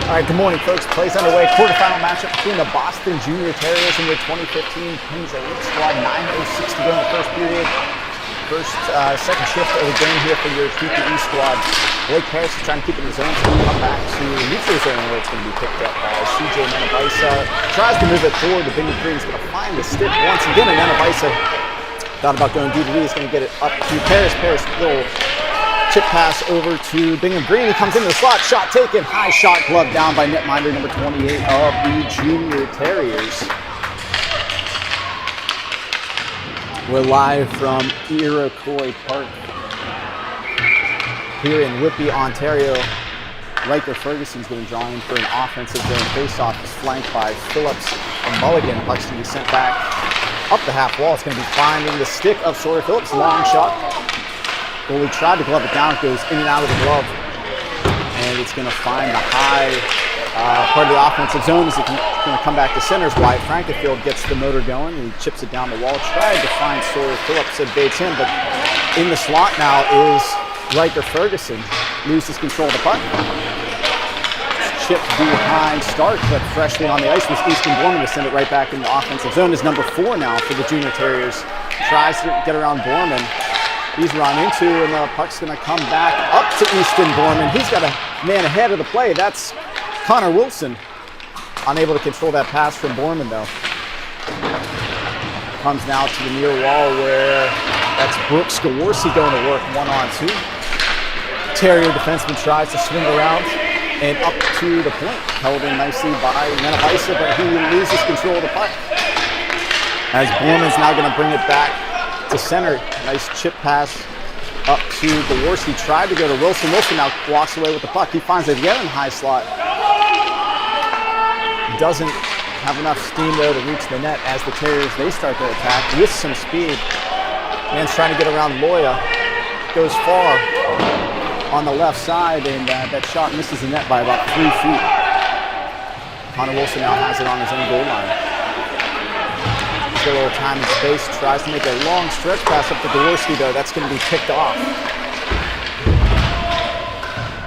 All right, good morning, folks. Plays underway. Quarterfinal matchup between the Boston Jr Terriers and the 2015 Penns Elite Squad. 9:06 to go in the first period. Second shift of the game here for your PPE squad. Blake Harris is trying to keep it in the zone, so we'll come back to neutral zone where it's going to be picked up by CJ Menabisa. Tries to move it forward. The Bingham Green is going to find the stick once again, and Menabisa thought about going D to D. He's going to get it up to Paris. Paris little chip pass over to Bingham Green. He comes into the slot. Shot taken. High shot, glove down by netminder number 28 of the Jr Terriers. We're live from Iroquois Park here in Whitby, Ontario. Riker Ferguson's going to draw in for an offensive zone face-off. Is flanked by Phillips and Mulligan. Puck's going to be sent back up the half wall. It's going to be finding the stick of Sawyer Phillips. Long shot. Goalie tried to glove it down. It goes in and out of the glove. And it's going to find the high part of the offensive zone. It's going to come back to centers. Wyatt Frankenfield gets the motor going. And he chips it down the wall. Tried to find Sawyer Phillips. Evades him. But in the slot now is Riker Ferguson. Loses control of the puck. Chipped behind Stark, but freshly on the ice was Easton Borman to send it right back in the offensive zone. Is number 4 now for the Jr Terriers. Tries to get around Borman. He's run into, and the puck's going to come back up to Easton Borman. He's got a man ahead of the play. That's Connor Wilson. Unable to control that pass from Borman, though. Comes now to the near wall where that's Brooks Gawarsi going to work 1-on-2. Terrier defenseman tries to swing around and up to the point. Held in nicely by Menabisa, but he loses control of the puck. As Borman's now going to bring it back to center. Nice chip pass up to Gawarsi. Tried to go to Wilson. Wilson now walks away with the puck. He finds it again in high slot. Doesn't have enough steam though to reach the net as the Terriers, they start their attack with some speed. Man's trying to get around Loya. Goes far on the left side, and that shot misses the net by about 3 feet. Connor Wilson now has it on his own goal line. He's got a little time and space. Tries to make a long stretch pass up to Gawarski, though. That's going to be picked off.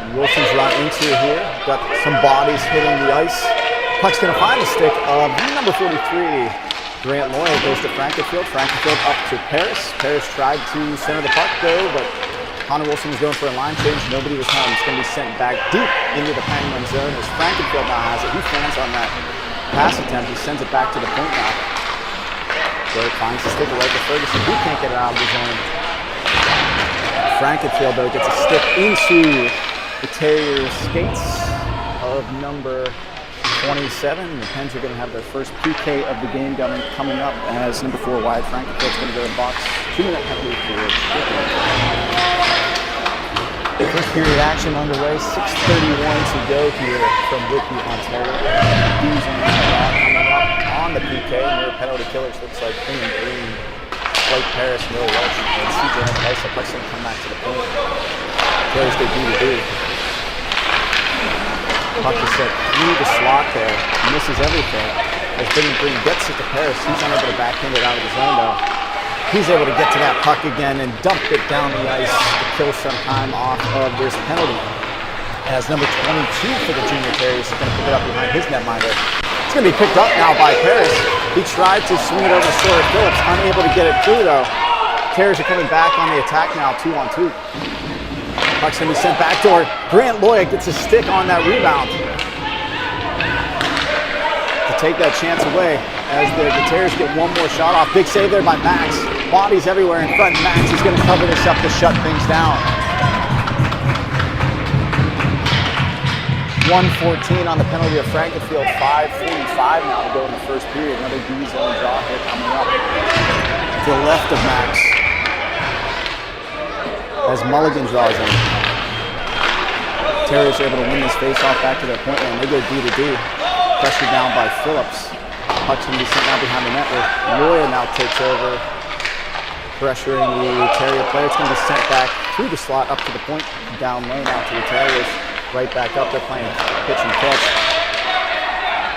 And Wilson's run into here. Got some bodies hitting the ice. Puck's going to find the stick of number 43. Grant Loya goes to Frankenfield. Frankenfield up to Paris. Paris tried to center the puck, though, but Connor Wilson was going for a line change. Nobody was home. It's going to be sent back deep into the Penguin zone as Frankenfield now has it. He fans on that pass attempt. He sends it back to the point now. Derek finds the stick right to Ferguson. He can't get it out of the zone. Frankenfield, though, gets a stick into the Terriers' skates of number 27. The Pens are going to have their first PK of the game coming up as number 4 Wyatt Frankfield's going to go to the box. 2-minute penalty for first period action underway. 6:31 to go here from Whitby, Ontario. D's coming up on the PK. Near penalty killers looks like Bingham Green, Blake Paris, Will Welch, and CJ Menabisa. Puck's going to come back to the point. Terriers go D-to-D. Puck is set through the slot there. Misses everything. As Bingham Green gets it to Paris, he's unable to backhand it out of the zone, though. He's able to get to that puck again and dump it down the ice to kill some time off of this penalty. As number 22 for the Jr Terriers is going to pick it up behind his netminder. It's going to be picked up now by Paris. He tried to swing it over to Sawyer Phillips, unable to get it through, though. Terriers are coming back on the attack now, 2-on-2. Puck's going to be sent back door. Grant Loya gets a stick on that rebound to take that chance away as the Terriers get one more shot off. Big save there by Max. Bodies everywhere in front. Max is going to cover this up to shut things down. 1:14 on the penalty of Frankenfield. 5:45 now to go in the first period. Another D-zone draw here coming up to the left of Max as Mulligan draws in. Terriers are able to win this face-off back to their point line. They go D-to-D. Pressure down by Phillips. Puck's going to be sent out behind the net where Loya now takes over, pressuring the Terrier player. It's going to be sent back through the slot up to the point, down low now to the Terriers. Right back up, they're playing pitch and catch.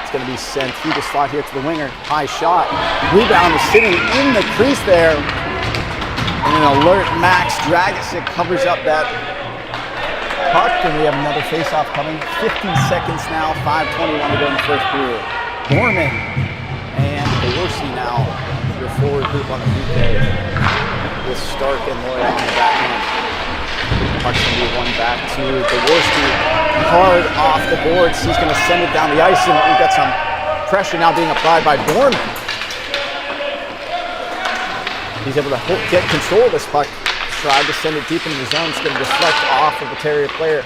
It's going to be sent through the slot here to the winger. High shot. Rebound is sitting in the crease there. And an alert Max Dragicic covers up that puck, and we have another face-off coming. 50 seconds now, 5:21 to go in the first period. Borman and Dorsey now, your forward group on the PK, with Stark and Loya on the back end. Puck's going to be one back to Dorsey. Hard off the boards. He's going to send it down the ice, and we've got some pressure now being applied by Borman. He's able to get control of this puck. Tried to send it deep into the zone. It's going to deflect off of the Terrier player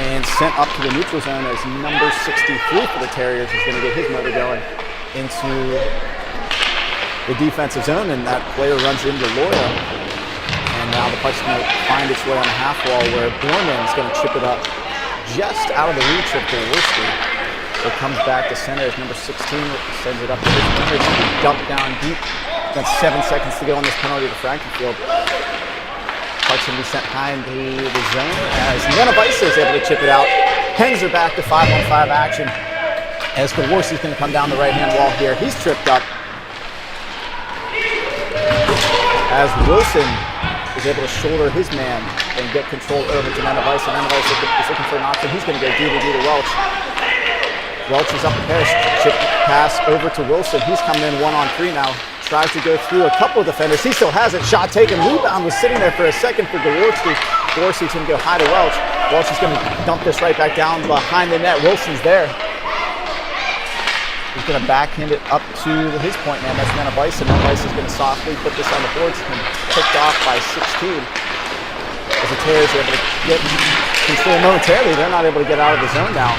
and sent up to the neutral zone as number 63 for the Terriers is going to get his motor going into the defensive zone, and that player runs into Loya. And now the puck's going to find its way on the half wall where Borman is going to chip it up just out of the reach of Dorsey. It comes back to center as number 16 sends it up to his corner. It's going to be dumped down deep. Got 7 seconds to go on this penalty to Frankenfield. Puck's going to be sent high into the zone as Nenavisa is able to chip it out. Pens are back to 5-on-5 action as Dorsey's going to come down the right-hand wall here. He's tripped up as Wilson is able to shoulder his man and get control over to Nenavisa. Nenavisa is looking for an option. He's going to go D to Welch. Welch is up the pass. Chip pass over to Wilson. He's coming in 1-on-3 now. Tries to go through a couple of defenders. He still has it. Shot taken. Rebound was sitting there for a second for Dorsey. Dorsey's going to go high to Welch. Welch is going to dump this right back down behind the net. Wilson's there. He's going to backhand it up to his point man. That's Nenavisa. Nenavisa is going to softly put this on the boards. It's going to be picked off by 16. As the Terriers are able to get control momentarily, they're not able to get out of the zone now.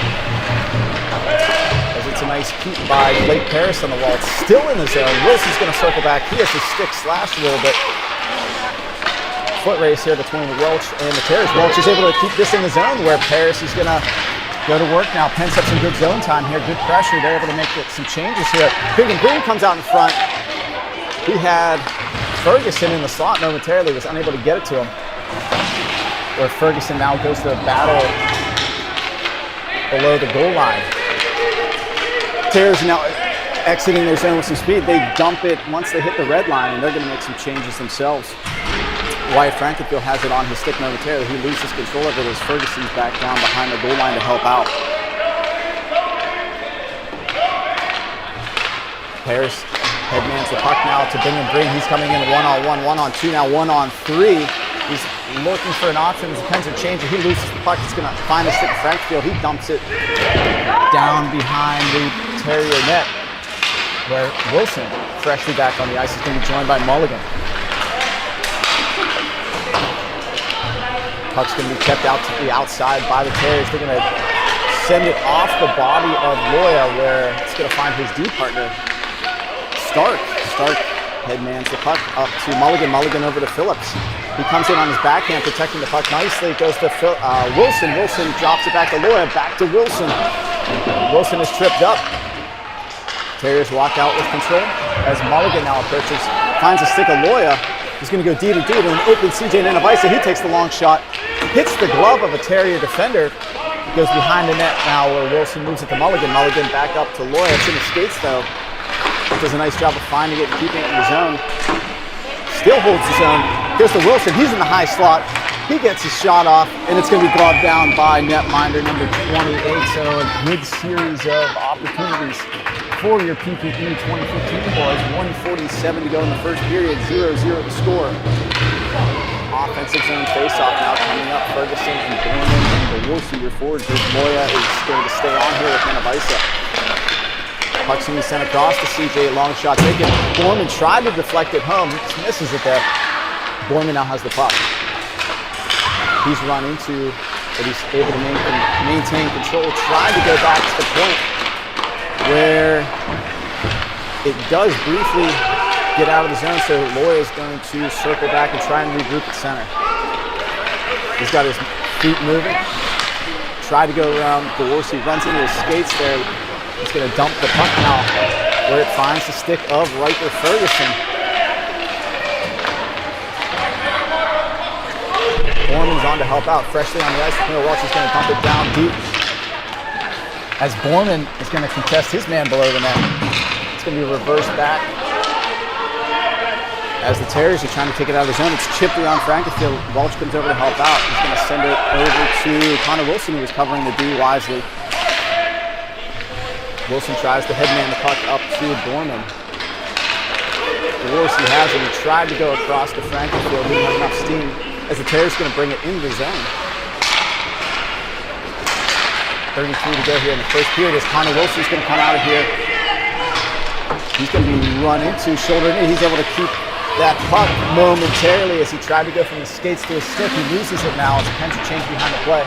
It's a nice keep by Blake Paris on the wall. It's still in the zone. Wilson's going to circle back. He has his stick slashed a little bit. Foot race here between Welch and the Terriers. Welch is able to keep this in the zone where Paris is going to go to work now. Pens up some good zone time here. Good pressure. They're able to make some changes here. Green comes out in front. He had Ferguson in the slot momentarily. Was unable to get it to him. Where Ferguson now goes to battle below the goal line. Terriers now exiting their zone with some speed. They dump it once they hit the red line, and they're going to make some changes themselves. Wyatt Frankenfield has it on his stick momentarily. He loses control of it as Ferguson's back down behind the goal line to help out. Paris headmans the puck now to Bring. He's coming in 1-on-1, 1-on-2, now 1-on-3. He's looking for an option. The Pens are changing. He loses the puck. He's going to find a stick to Frankenfield. He dumps it down behind the Terrier net, where Wilson, freshly back on the ice, is going to be joined by Mulligan. Puck's going to be kept out to the outside by the Terriers. They're going to send it off the body of Loya, where it's going to find his D partner, Stark. Stark headmans the puck up to Mulligan. Mulligan over to Phillips. He comes in on his backhand, protecting the puck nicely. It goes to Wilson. Wilson drops it back to Loya. Back to Wilson. Wilson is tripped up. Terriers walk out with control as Mulligan now approaches, finds a stick of Loya. He's going to go D to D to an open CJ Nenavisa. He takes the long shot, hits the glove of a Terrier defender, goes behind the net now where Wilson moves it to Mulligan. Mulligan back up to Loya. It's in the skates though. Does a nice job of finding it and keeping it in the zone. Still holds the zone. Goes to Wilson. He's in the high slot. He gets his shot off, and it's going to be gloved down by netminder number 28. So a good series of opportunities for your PPE 2015 boys. 1:47 to go in the first period. 0-0 the score. Offensive zone faceoff now coming up. Ferguson and Borman and Dorsey, your forward group. Loya is going to stay on here with Nenavisa. Puck's going to be sent across to CJ. Long shot taken. Borman tried to deflect it home. Just misses it there. Borman now has the puck. He's run into, but he's able to maintain control. Tried to go back to the point where it does briefly get out of the zone, so Loya is going to circle back and try and regroup at center. He's got his feet moving. Tried to go around Dorsey, runs into his skates there. He's going to dump the puck now, where it finds the stick of Riker Ferguson. Borman's on to help out, freshly on the ice. Welch is going to dump it down deep. As Borman is going to contest his man below the net. It's going to be reversed back. As the Terriers are trying to take it out of the zone, it's chipped around Frankenfield. Welch comes over to help out. He's going to send it over to Connor Wilson, who was covering the D wisely. Wilson tries to headman the puck up to Borman. Dorsey has it. He tried to go across to Frankenfield. Didn't have enough steam. As the Terriers going to bring it into the zone. 33 to go here in the first period as Connor Wilson's going to come out of here. He's going to be run into, shoulder knee. He's able to keep that puck momentarily as he tried to go from the skates to his stick. He loses it now as the Pens are changed behind the play.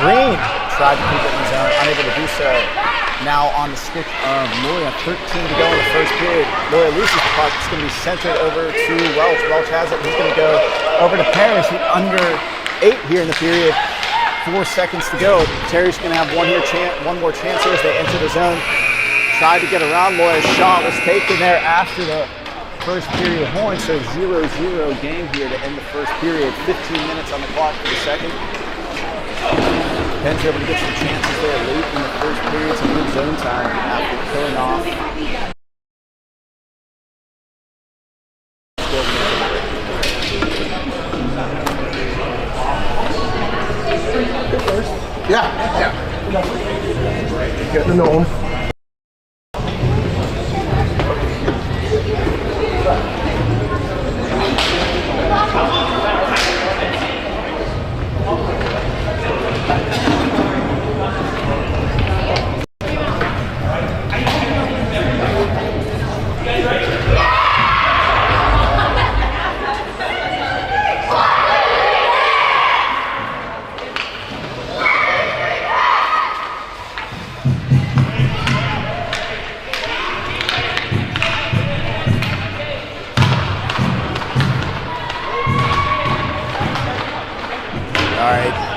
Green tried to keep it in his zone, unable to do so. Now on the stick of Loya, 13 to go in the first period. Loya loses the puck. It's going to be centered over to Welch. Welch has it. He's going to go over to Parrish. Under 8 here in the period. 4 seconds to go. Terriers going to have one more chance here as they enter the zone. Tried to get around. Loya's shot was taken there after the first period horn, so 0-0 game here to end the first period. 15 minutes on the clock for the second. Pens are able to get some chances there late in the first period, some good zone time after killing off. Yeah. Getting to know him.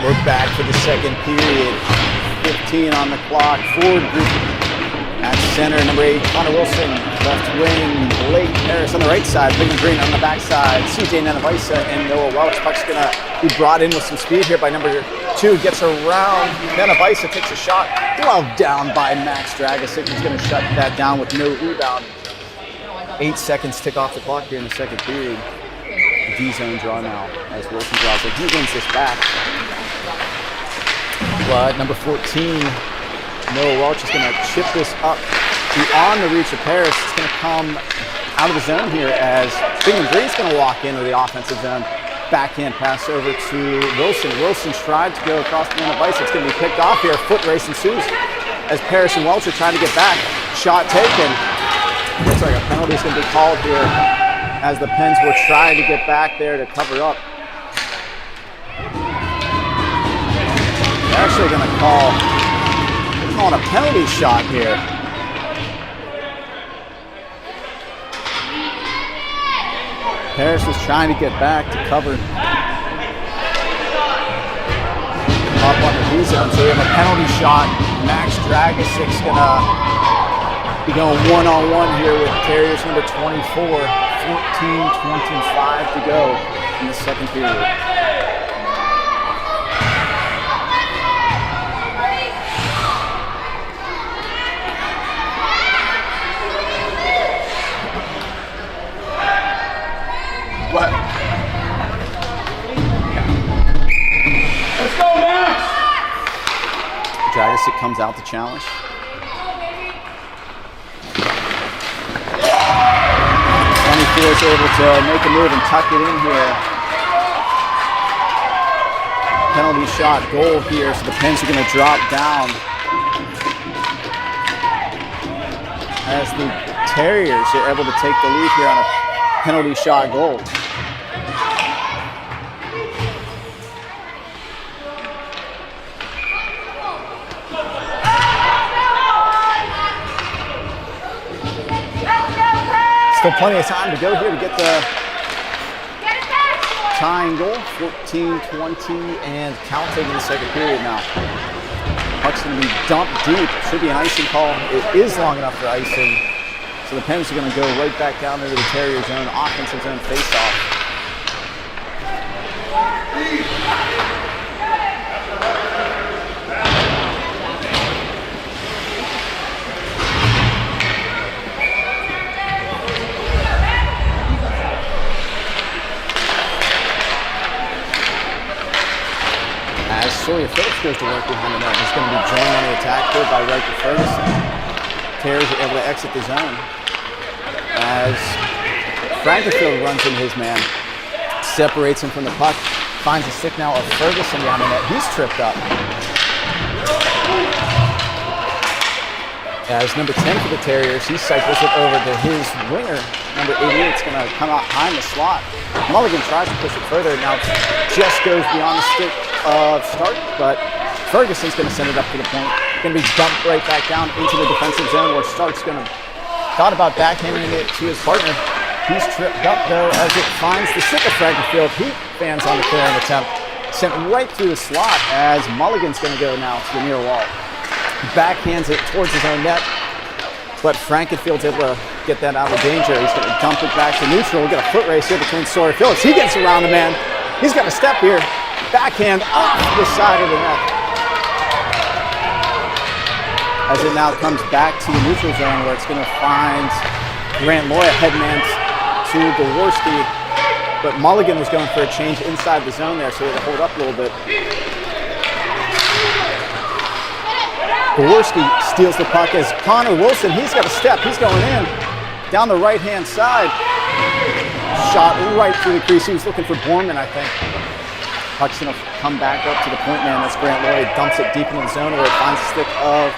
We're back for the second period. 15 on the clock. Forward group at center. Number 8, Connor Wilson. Left wing, Blake Harris on the right side. Big Green on the backside. CJ Nanavisa and Noah Welch. Puck's going to be brought in with some speed here by number 2. Gets around. Nanavisa takes a shot. Gloved down by Max Dragosic. He's going to shut that down with no rebound. 8 seconds tick off the clock here in the second period. D-zone draw now as Wilson draws it. He wins this back. But number 14, Noah Welch is going to chip this up beyond the reach of Paris. It's going to come out of the zone here as Bingham Green's going to walk into the offensive zone. Backhand pass over to Wilson. Wilson tried to go across the line of ice. It's going to be picked off here. Foot race ensues as Paris and Welch are trying to get back. Shot taken. Looks like a penalty is going to be called here as the Pens were trying to get back there to cover up. They're actually going to call a penalty shot here. Harris was trying to get back to cover up on the D-zone, so we have a penalty shot. Max Dragosic's going to be going one-on-one here with Terriers number 24. 14:25 to go in the second period. What? Let's go, Max! Dragosic comes out to challenge. Is able to make a move and tuck it in here. Penalty shot, goal here, so the Pens are going to drop down as the Terriers are able to take the lead here on a penalty shot goal. Still plenty of time to go here to get the tying goal. 14-20 and counting in the second period now. Puck's going to be dumped deep. Should be an icing call. It is long enough for icing. So the Pens are going to go right back down into the Terrier zone, offensive zone face-off. goes to work behind the net. He's going to be joined on the attack here by Riker Ferguson. Terriers are able to exit the zone as Frankenfield runs into his man, separates him from the puck, finds a stick now of Ferguson behind the net. He's tripped up. As number 10 for the Terriers, he cycles it over to his winger. Number 88 is going to come out behind the slot. Mulligan tries to push it further. Now just goes beyond the stick of Stark, but Ferguson's going to send it up to the point. Going to be dumped right back down into the defensive zone where Stark's going to thought about backhanding it to his partner. He's tripped up though as it finds the stick of Frankenfield. He fans on the clearing attempt. Sent right through the slot as Mulligan's going to go now to the near wall. Backhands it towards his own net, but Frankenfield's able to get that out of danger. He's going to dump it back to neutral. We've got a foot race here between Sawyer Phillips. He gets around the man. He's got a step here. Backhand off the side of the net. As it now comes back to the neutral zone where it's going to find Grant Loya headman to Gaworski, but Mulligan was going for a change inside the zone there, so he had to hold up a little bit. Gaworski steals the puck as Connor Wilson, he's got a step, he's going in, down the right-hand side. Shot right through the crease, he was looking for Borman, I think. Puck's gonna come back up to the point man, that's Grant Lloyd, dumps it deep into the zone where it finds the stick of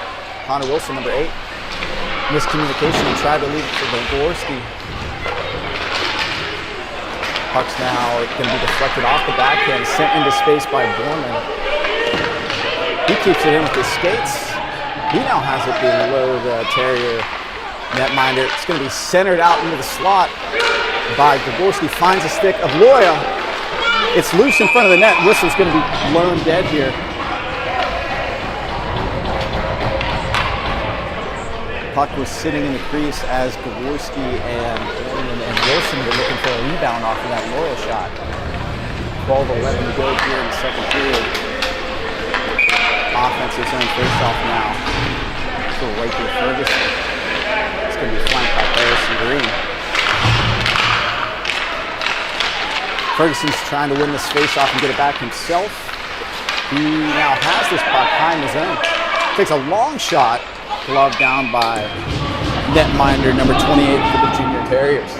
Connor Wilson, number 8. Miscommunication and tried to leave it for Gaworski. Puck's now gonna be deflected off the backhand, sent into space by Borman. He keeps it in with his skates. He now has it below the Terrier netminder. It's going to be centered out into the slot by Gaworski. Finds a stick of Loya. It's loose in front of the net. Whistle's going to be blown dead here. Puck was sitting in the crease as Gaworski and Wilson were looking for a rebound off of that Loya shot. 12-11 to go here in the second period. Offensive zone face-off now for Riker Ferguson. It's going to be flanked by Harrison Green. Ferguson's trying to win this face-off and get it back himself. He now has this puck high in the zone. Takes a long shot, gloved down by netminder number 28 for the Jr Terriers.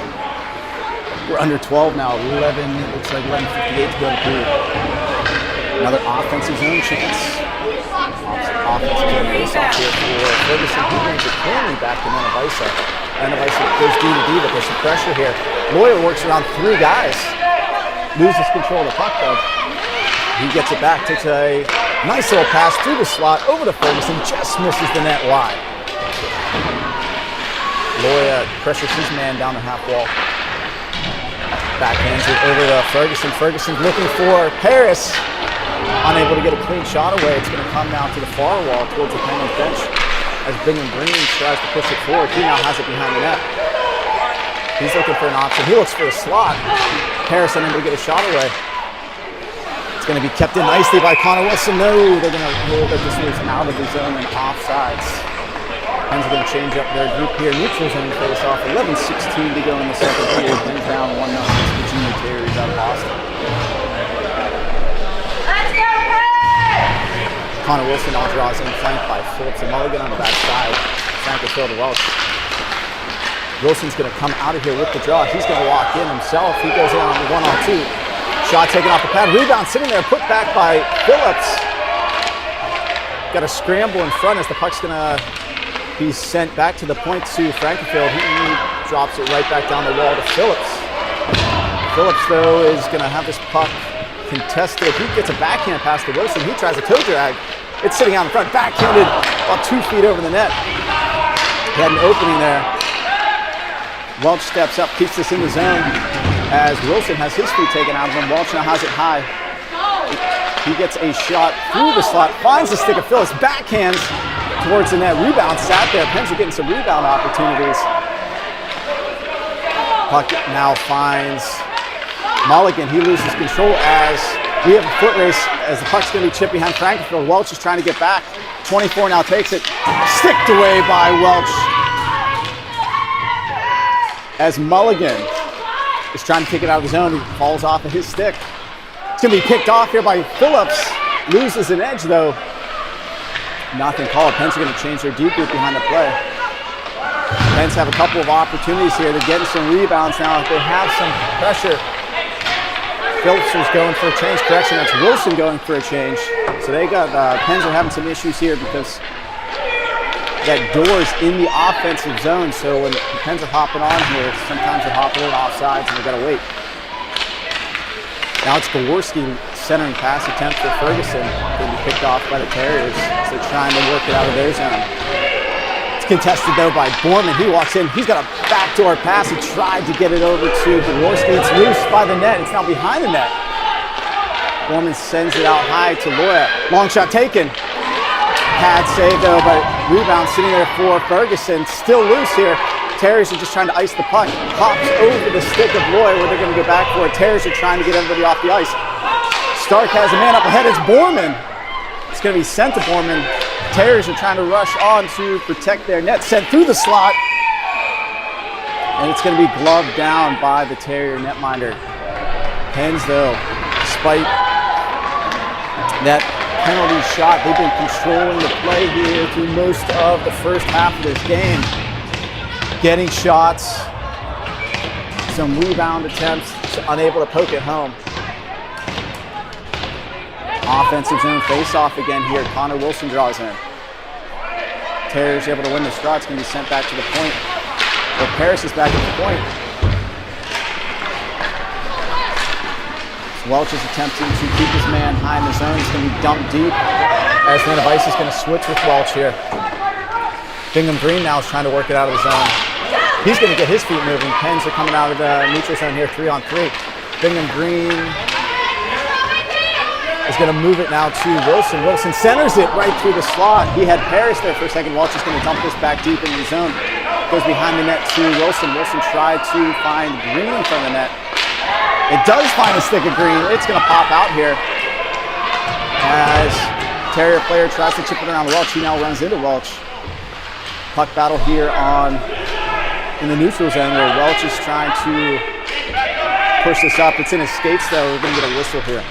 We're under 12 now, 11, looks like 11:58 to go in the period. Another offensive zone chance. Offensive zone face-off here for Ferguson. He brings it cleanly back to Menavisa. Menavisa goes D to D, but there's some pressure here. Loya works around 3 guys. Loses control of the puck though. He gets it back, takes a nice little pass through the slot over to Ferguson, just misses the net wide. Loya pressures his man down the half wall. Backhands it over to Ferguson. Ferguson's looking for Paris. Unable to get a clean shot away. It's going to come now to the far wall towards the Penguins bench as Bingham Green tries to push it forward. He now has it behind the net. He's looking for an option. He looks for a slot. Paris unable to get a shot away. It's going to be kept in nicely by Connor Wilson. No, they're going to roll that this moves out of the zone and offsides. Pens are going to change up their group here. Neutral zone face off. 11:16 to go in the second period. Pens down 1-0 against the Jr Terriers out of Boston. Connor Wilson now draws in, flanked by Phillips and Mulligan on the back side. Frankenfield to Welch. Wilson's going to come out of here with the draw. He's going to walk in himself. He goes in on the 1-on-2. Shot taken off the pad. Rebound sitting there, put back by Phillips. Got a scramble in front as the puck's going to be sent back to the point to Frankenfield. He drops it right back down the wall to Phillips. Phillips, though, is going to have this puck contested. He gets a backhand pass to Wilson. He tries a toe drag. It's sitting out in front, backhanded about 2 feet over the net. He had an opening there. Welch steps up, keeps this in the zone as Wilson has his feet taken out of him. Welch now has it high. He gets a shot through the slot, finds the stick of Phillips, backhands towards the net. Rebound sat there. Pens are getting some rebound opportunities. Puck now finds Mulligan. He loses control as we have a foot race as the puck's going to be chipped behind Frankenfield. Welch is trying to get back. 24 now takes it. Sticked away by Welch. As Mulligan is trying to take it out of the zone, he falls off of his stick. It's going to be picked off here by Phillips. loses an edge though. Nothing called. Pens are going to change their deep group behind the play. Pens have a couple of opportunities here. They're getting some rebounds now. They have some pressure. Phillips is going for a change. Correction, that's Wilson going for a change. So they got, Pens are having some issues here because that door's in the offensive zone. So when the Pens are hopping on here, sometimes they're hopping in offsides and they got to wait. Now it's Gaworski centering pass attempt for Ferguson. Going to be picked off by the Terriers. So they're trying to work it out of their zone. It's contested though by Borman. He walks in. He's got a backdoor pass. He tried to get it over to Gaworski. It's loose by the net. It's now behind the net. Borman sends it out high to Loya. Long shot taken. Pad save though, but rebound sitting there for Ferguson. Still loose here. Terriers are just trying to ice the puck. Pops over the stick of Loya where they're going to go back for it. Terriers are trying to get everybody off the ice. Stark has a man up ahead. It's Borman. It's going to be sent to Borman. Terriers are trying to rush on to protect their net. Sent through the slot. And it's going to be gloved down by the Terrier netminder. Pens, though, despite that penalty shot, they've been controlling the play here through most of the first half of this game. Getting shots, some rebound attempts, unable to poke it home. Offensive zone face-off again here. Connor Wilson draws in. Terriers able to win this draw. It's going to be sent back to the point. But Paris is back at the point. Welch is attempting to keep his man high in the zone. He's going to be dumped deep as Nanavice is going to switch with Welch here. Bingham Green now is trying to work it out of the zone. He's going to get his feet moving. Pens are coming out of the neutral zone here, 3-on-3. Bingham Green is going to move it now to Wilson. Wilson centers it right through the slot. He had Paris there for a second. Welch is going to dump this back deep into the zone. Goes behind the net to Wilson. Wilson tried to find Green from the net. It does find a stick of Green. It's going to pop out here as Terrier player tries to chip it around Welch. He now runs into Welch. Puck battle here in the neutral zone where Welch is trying to push this up. It's in his skates though. We're going to get a whistle here.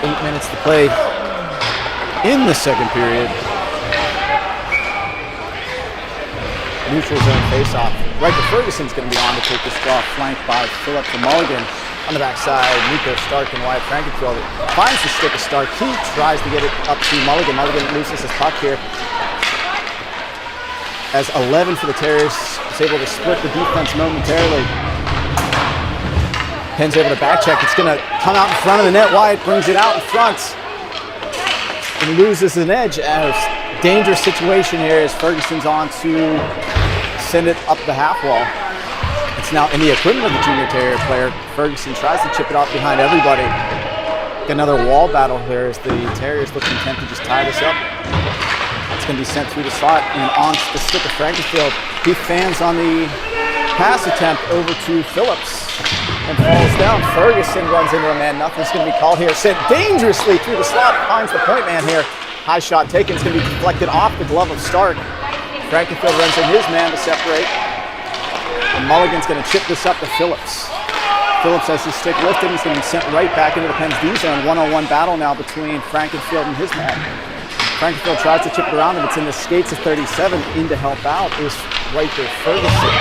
Eight minutes to play in the second period. Neutral zone face-off. Riker Ferguson's going to be on to take this draw, flanked by Phillips and Mulligan. On the backside, Nico Stark and Wyatt Frankenfield finds the stick of Stark. He tries to get it up to Mulligan. Mulligan loses his puck here. As 11 for the Terriers is able to split the defense momentarily. Penn's able to back check. It's going to come out in front of the net. Wyatt brings it out in front and loses an edge. As dangerous situation here as Ferguson's on to send it up the half wall. It's now in the equipment of the Junior Terrier player. Ferguson tries to chip it off behind everybody. Another wall battle here as the Terriers look content to just tie this up. It's going to be sent through the slot and on the stick of Frankenfield. He fans on the pass attempt over to Phillips and falls down. Ferguson runs into a man. Nothing's going to be called here. Sent dangerously through the slot. Finds the point man here. High shot taken. It's going to be deflected off the glove of Stark. Frankenfield runs in his man to separate. And Mulligan's going to chip this up to Phillips. Phillips has his stick lifted. He's going to be sent right back into the Penn's D zone. One-on-one battle now between Frankenfield and his man. Frankenfield tries to chip it around him. It's in the skates of 37. In to help out is Riker Ferguson.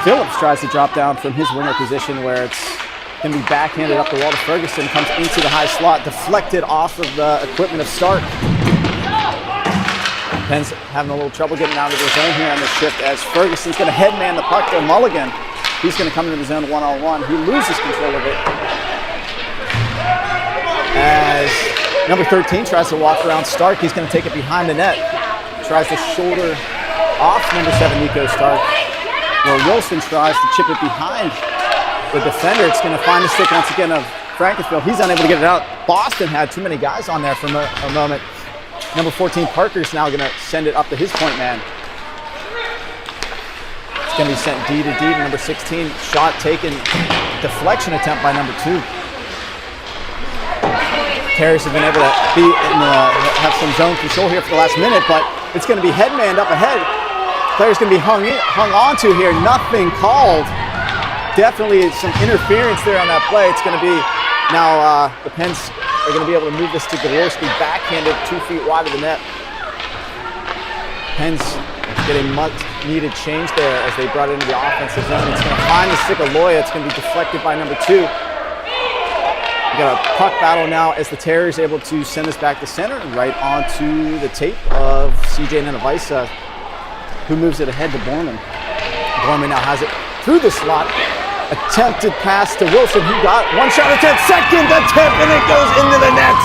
Phillips tries to drop down from his winger position where it's going to be backhanded up the wall to Ferguson. Comes into the high slot, deflected off of the equipment of Stark. Penn's having a little trouble getting out of the zone here on this shift as Ferguson's going to headman the puck to Mulligan. He's going to come into the zone one-on-one. He loses control of it as number 13 tries to walk around Stark. He's going to take it behind the net. Tries to shoulder off number 7, Nico Stark. Where Wilson tries to chip it behind the defender. It's going to find the stick once again of Frankenfield. He's unable to get it out. Boston had too many guys on there for a moment. Number 14, Parker's now going to send it up to his point man. It's going to be sent D to D to number 16. Shot taken. Deflection attempt by number 2. Terriers have been able to have some zone control here for the last minute, but it's going to be headmanned up ahead. Player's going to be hung on to here. Nothing called. Definitely some interference there on that play. It's going to be now the Pens are going to be able to move this to Gaworski, backhanded 2 feet wide of the net. Pens get a much needed change there as they brought it into the offensive zone. It's going to find the stick of Loya. It's going to be deflected by number 2. We got a puck battle now as the Terriers able to send this back to center and right onto the tape of CJ Nenavisa, who moves it ahead to Borman. Borman now has it through the slot. Attempted pass to Wilson, who got one shot attempt, second attempt, and it goes into the net.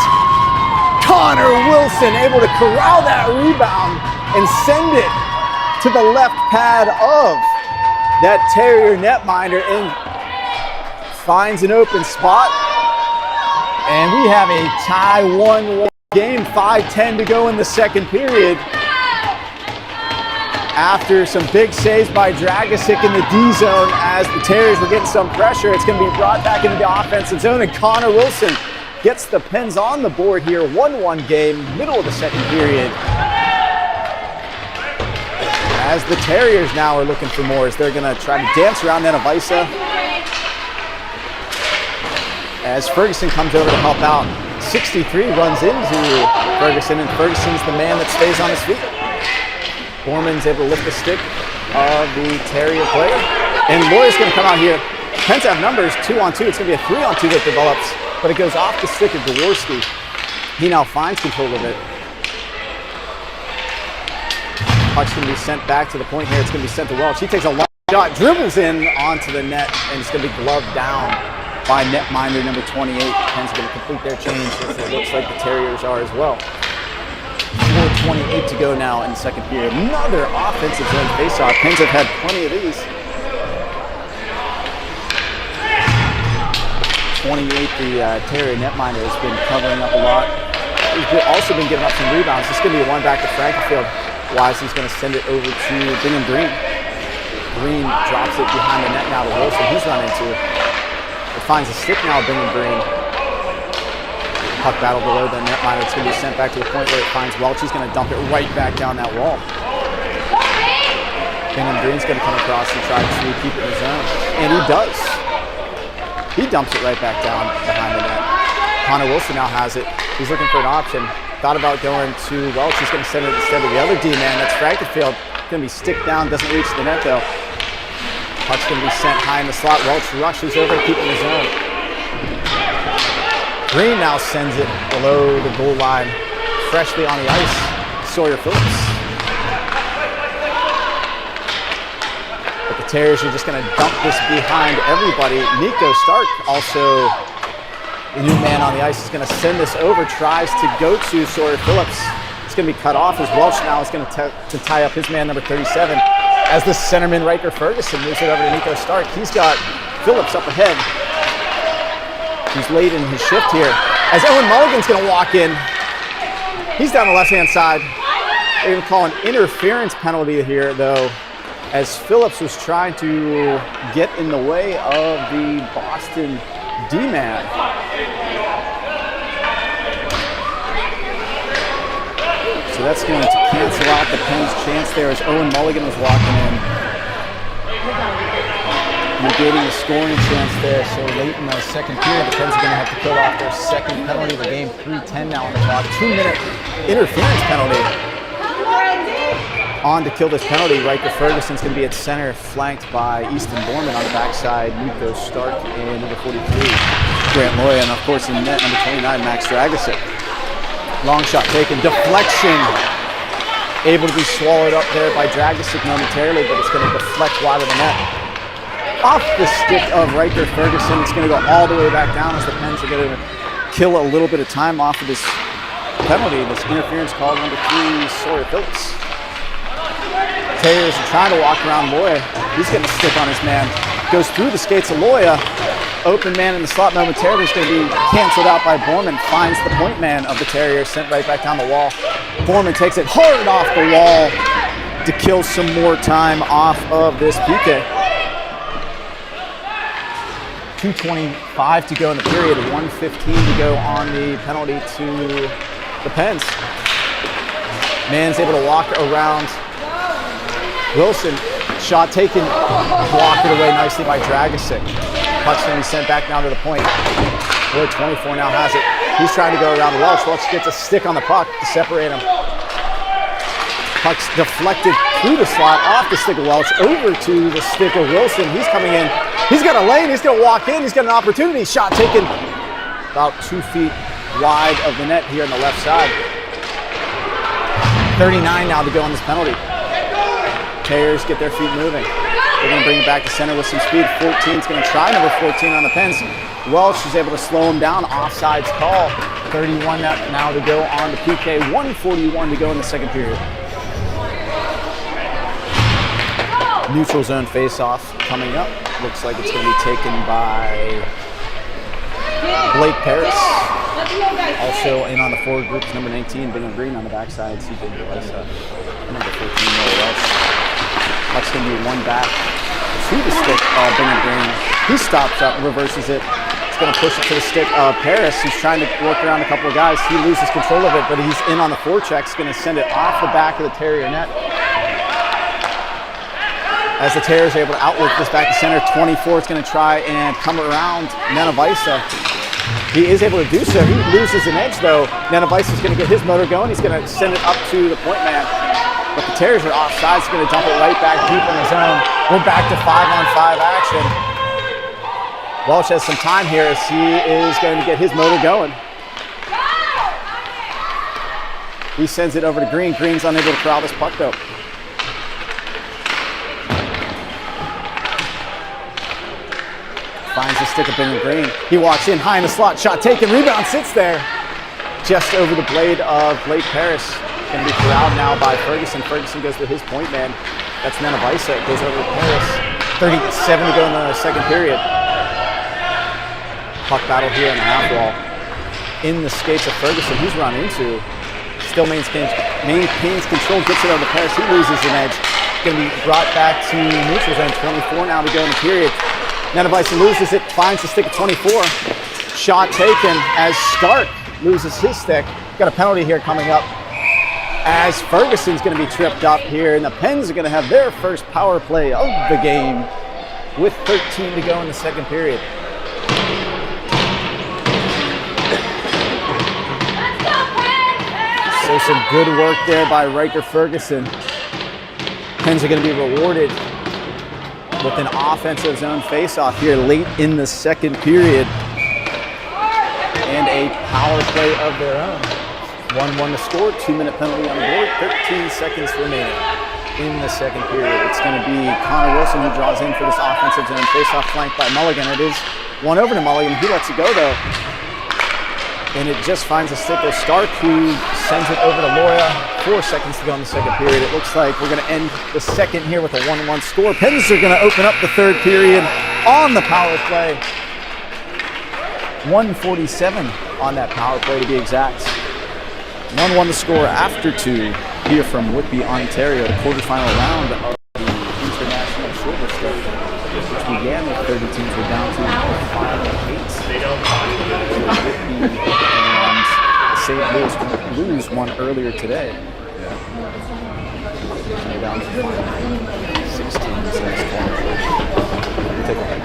Connor Wilson able to corral that rebound and send it to the left pad of that Terrier netminder and finds an open spot. And we have a tie 1-1 game, 5:10 to go in the second period. After some big saves by Dragosic in the D zone as the Terriers were getting some pressure, it's going to be brought back into the offensive zone, and Connor Wilson gets the Pens on the board here. 1-1 game, middle of the second period. As the Terriers now are looking for more, as they're going to try to dance around Nenavisa. As Ferguson comes over to help out, 63 runs into Ferguson, and Ferguson's the man that stays on his feet. Borman's able to lift the stick of the Terrier player. And Loya's going to come out here. Pens have numbers 2-on-2. It's going to be a 3-on-2 that develops, but it goes off the stick of Gaworski. He now finds control of it. Puck's going to be sent back to the point here. It's going to be sent to Welch. He takes a long shot, dribbles in onto the net, and it's going to be gloved down by netminder number 28. Pens are going to complete their change, as it looks like the Terriers are as well. 4:28 to go now in the second period. Another offensive zone faceoff. Pens have had plenty of these. 28, the Terrier netminder has been covering up a lot. He's also been giving up some rebounds. This is going to be a one back to Frankenfield. Wisely's going to send it over to Bingham Green. Green drops it behind the net now to Wilson. He's run into it. It finds a stick now, Bingham Green. Puck battle below the netminder. It's going to be sent back to the point where it finds Welch. He's going to dump it right back down that wall. Bingham Green's going to come across and try to keep it in the zone. And he does. He dumps it right back down behind the net. Connor Wilson now has it. He's looking for an option. Thought about going to Welch. He's going to send it instead of the other D-man. That's Frankenfield. Going to be stick down. Doesn't reach the net though. Puck's going to be sent high in the slot. Welch rushes over to keep it in the zone. Green now sends it below the goal line, freshly on the ice, Sawyer Phillips. But the Terriers are just going to dump this behind everybody. Nico Stark, also the new man on the ice, is going to send this over, tries to go to Sawyer Phillips. It's going to be cut off as Welch now is going to tie up his man, number 37, as the centerman Riker Ferguson moves it over to Nico Stark. He's got Phillips up ahead. He's late in his shift here. As Owen Mulligan's going to walk in, he's down the left-hand side. They're going to call an interference penalty here, though, as Phillips was trying to get in the way of the Boston D-man. So that's going to cancel out the Pens' chance there as Owen Mulligan was walking in. Negating the scoring chance there so late in the second period. The Pens are going to have to kill off their second penalty of the game. 3:10 now on the clock. 2-minute interference penalty. On to kill this penalty, Riker Ferguson's going to be at center, flanked by Easton Borman on the backside, Nico Stark, and number 43, Grant Loya, and of course in net, number 29, Max Dragosic. Long shot taken, deflection. Able to be swallowed up there by Dragosic momentarily, but it's going to deflect wide of the net. Off the stick of Riker Ferguson. It's going to go all the way back down as the Pens are going to kill a little bit of time off of this penalty. This interference call, number 3, Sawyer Phillips. Terriers are trying to walk around Loya. He's getting a stick on his man. Goes through the skates of Loya. Open man in the slot momentarily is going to be canceled out by Borman. Finds the point man of the Terriers, sent right back down the wall. Borman takes it hard off the wall to kill some more time off of this PK. 2:25 to go in the period, 1:15 to go on the penalty to the Pens. Man's able to walk around Wilson, shot taken, blocked it away nicely by Dragosic. Puck's going to be sent back down to the point. Boy, 24 now has it. He's trying to go around the Welch. Welch gets a stick on the puck to separate him. Puck's deflected through the slot, off the stick of Welch, over to the stick of Wilson. He's coming in. He's got a lane. He's going to walk in. He's got an opportunity. Shot taken about 2 feet wide of the net here on the left side. 39 now to go on this penalty. Terriers get their feet moving. They're going to bring it back to center with some speed. 14's going to try number 14 on the Pens. Welch is able to slow him down. Offsides call. 31 now to go on the PK. 1:41 to go in the second period. Neutral zone face-off coming up. Looks like it's going to be taken by Blake Paris. Also in on the forward group is number 19, Bingham Green on the backside. CJ Delisa, number 14, Noah Welch. Puck's going to be one back to the stick of Bingham Green. He stops up, reverses it. It's going to push it to the stick of Paris. He's trying to work around a couple of guys. He loses control of it, but he's in on the forecheck. He's going to send it off the back of the Terrier net. As the Terriers are able to outwork this back to center, 24 is going to try and come around Nenavisa. He is able to do so. He loses an edge though. Nenavisa is going to get his motor going. He's going to send it up to the point man. But the Terriers are offside. He's going to dump it right back deep in the zone. We're back to 5-on-5 action. Welch has some time here as he is going to get his motor going. He sends it over to Green. Green's unable to corral this puck though. Finds the stick of Bingham Green. He walks in high in the slot. Shot taken. Rebound sits there. Just over the blade of Blake Paris. Going to be corralled now by Ferguson. Ferguson goes with his point man. That's Nenavisa. It goes over to Paris. 37 to go in the second period. Puck battle here on the half wall. In the skates of Ferguson. He's run into. Still maintains control. Gets it over to Paris. He loses an edge. Going to be brought back to neutral zone. 24 now to go in the period. Nenavisa loses it, finds the stick at 24. Shot taken as Stark loses his stick. Got a penalty here coming up as Ferguson's going to be tripped up here, and the Pens are going to have their first power play of the game with 13 to go in the second period. So some good work there by Riker Ferguson. Pens are going to be rewarded with an offensive zone face-off here late in the second period. And a power play of their own. 1-1 to score, 2-minute penalty on the board, 13 seconds remaining in the second period. It's going to be Connor Wilson who draws in for this offensive zone face-off flanked by Mulligan. It is one over to Mulligan. He lets it go though. And it just finds a stick of Stark who sends it over to Loya. 4 seconds to go in the second period. It looks like we're going to end the second here with a 1-1 score. Pens are going to open up the third period on the power play. 1:47 on that power play to be exact. 1-1 to score after 2 here from Whitby, Ontario, the quarterfinal round of the International Silver State, which began with 30 teams. We're down to 5 and 8. Whitby and St. Louis Blues won earlier today. We're down to 16 teams. We'll take a break.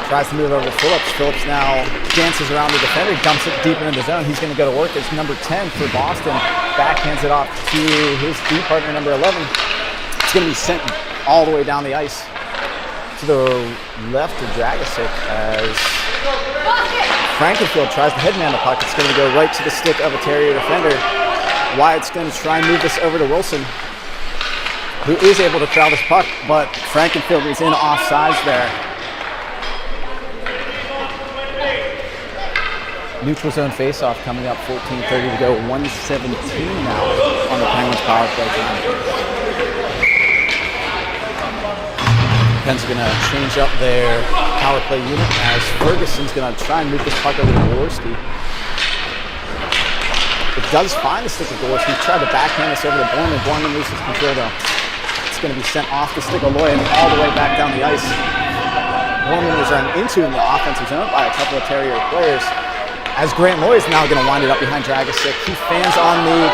Tries to move over to Phillips. Phillips now dances around the defender, dumps it deep into the zone. He's going to go to work as number 10 for Boston. Backhands it off to his D partner, number 11. It's going to be sent all the way down the ice to the left of Dragosic as Frankenfield tries to headman the puck. It's going to go right to the stick of a Terrier defender. Wyatt's going to try and move this over to Wilson, who is able to corral this puck, but Frankenfield is in offsides there. Neutral zone faceoff coming up, 14:30 to go, 1:17 now on the Penguins power play time. Pens are going to change up their power play unit as Ferguson's going to try and move this puck over to Gorski. It does find the stick of Gorski. He's tried to backhand this over to Borman. Borman loses control though. It's going to be sent off the stick of Loy and all the way back down the ice. Borman was run into in the offensive zone by a couple of Terrier players. As Grant Loy is now going to wind it up behind Dragosic. He fans on the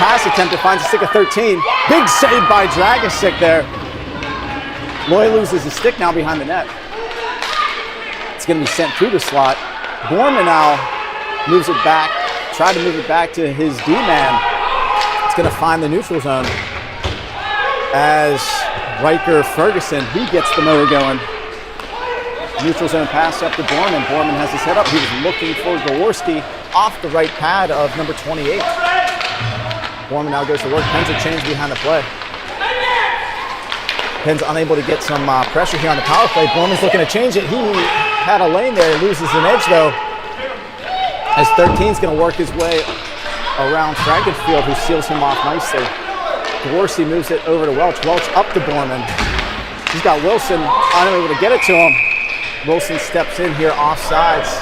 pass attempt and finds a stick of 13. Big save by Dragosic there. Loy loses his stick now behind the net. It's going to be sent through the slot. Borman now moves it back, tried to move it back to his D-man. It's going to find the neutral zone as Riker Ferguson, he gets the motor going. Neutral zone pass up to Borman. Borman has his head up. He was looking for Gaworski off the right pad of number 28. Borman now goes to work. Pens are changed behind the play. Pens unable to get some pressure here on the power play. Borman's looking to change it. He had a lane there. He loses an edge though. As 13's going to work his way around Frankenfield, who seals him off nicely. Gaworski moves it over to Welch. Welch up to Borman. He's got Wilson unable to get it to him. Wilson steps in here offsides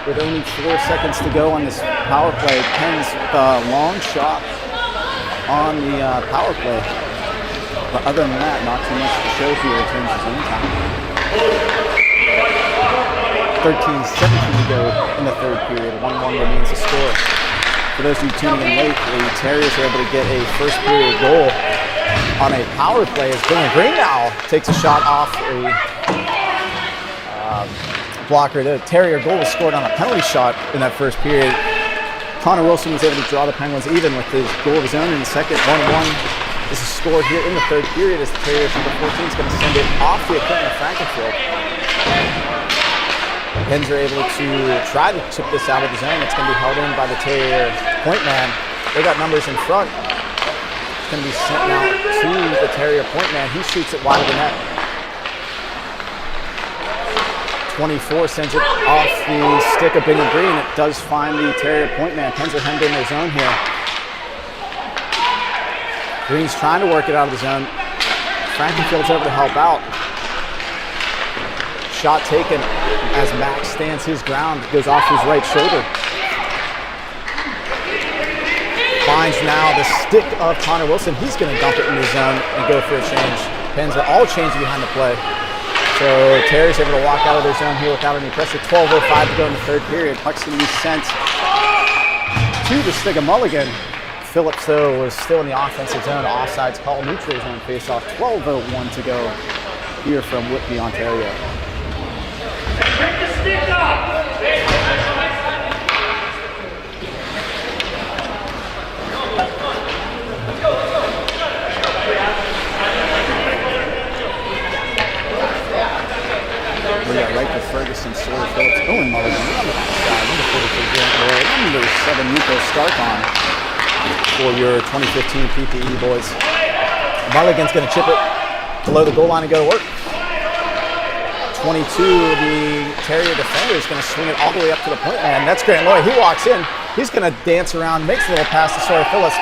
with only 4 seconds to go on this power play. Pens with a long shot on the power play. But other than that, not too much to show here in terms of zone time. 13-17 to go in the third period. 1-1 remains the score. For those of you tuning in late, the Terriers are able to get a first period goal on a power play as Dylan Green now takes a shot off a blocker. The Terrier goal was scored on a penalty shot in that first period. Connor Wilson was able to draw the Penguins even with his goal of his own in the second. 1-1 is scored here in the third period as the Terriers number 14 is going to send it off the equipment of Frankenfield. Pens are able to try to chip this out of the zone. It's going to be held in by the Terrier point man. They got numbers in front. It's going to be sent now to the Terrier point man. He shoots it wide of the net. 24 sends it off the stick of Bingham Green. It does find the Terrier point man. Pens are hemmed in their zone here. Green's trying to work it out of the zone. Frankenfield's over to help out. Shot taken as Max stands his ground, goes off his right shoulder. Finds now the stick of Connor Wilson. He's going to dump it in the zone and go for a change. Pens are all changing behind the play. So Terriers able to walk out of their zone here without any pressure. 12:05 to go in the third period. Puck's going to be sent to the stick of Mulligan. Phillips, though, was still in the offensive zone. Offsides call, neutral zone faceoff. 12:01 to go here from Whitby, Ontario. Pick the stick up! We got Riker, Ferguson, Sawyer, Phillips, Owen Mulligan. We're on the backside. Number 43, Grant Loy. Number 7, Nico Starkon for your 2015 PPE boys. Mulligan's going to chip it below the goal line and go to work. 22, the Terrier defender is going to swing it all the way up to the point man. That's Grant Loy. He walks in. He's going to dance around, makes a little pass to Sawyer Phillips.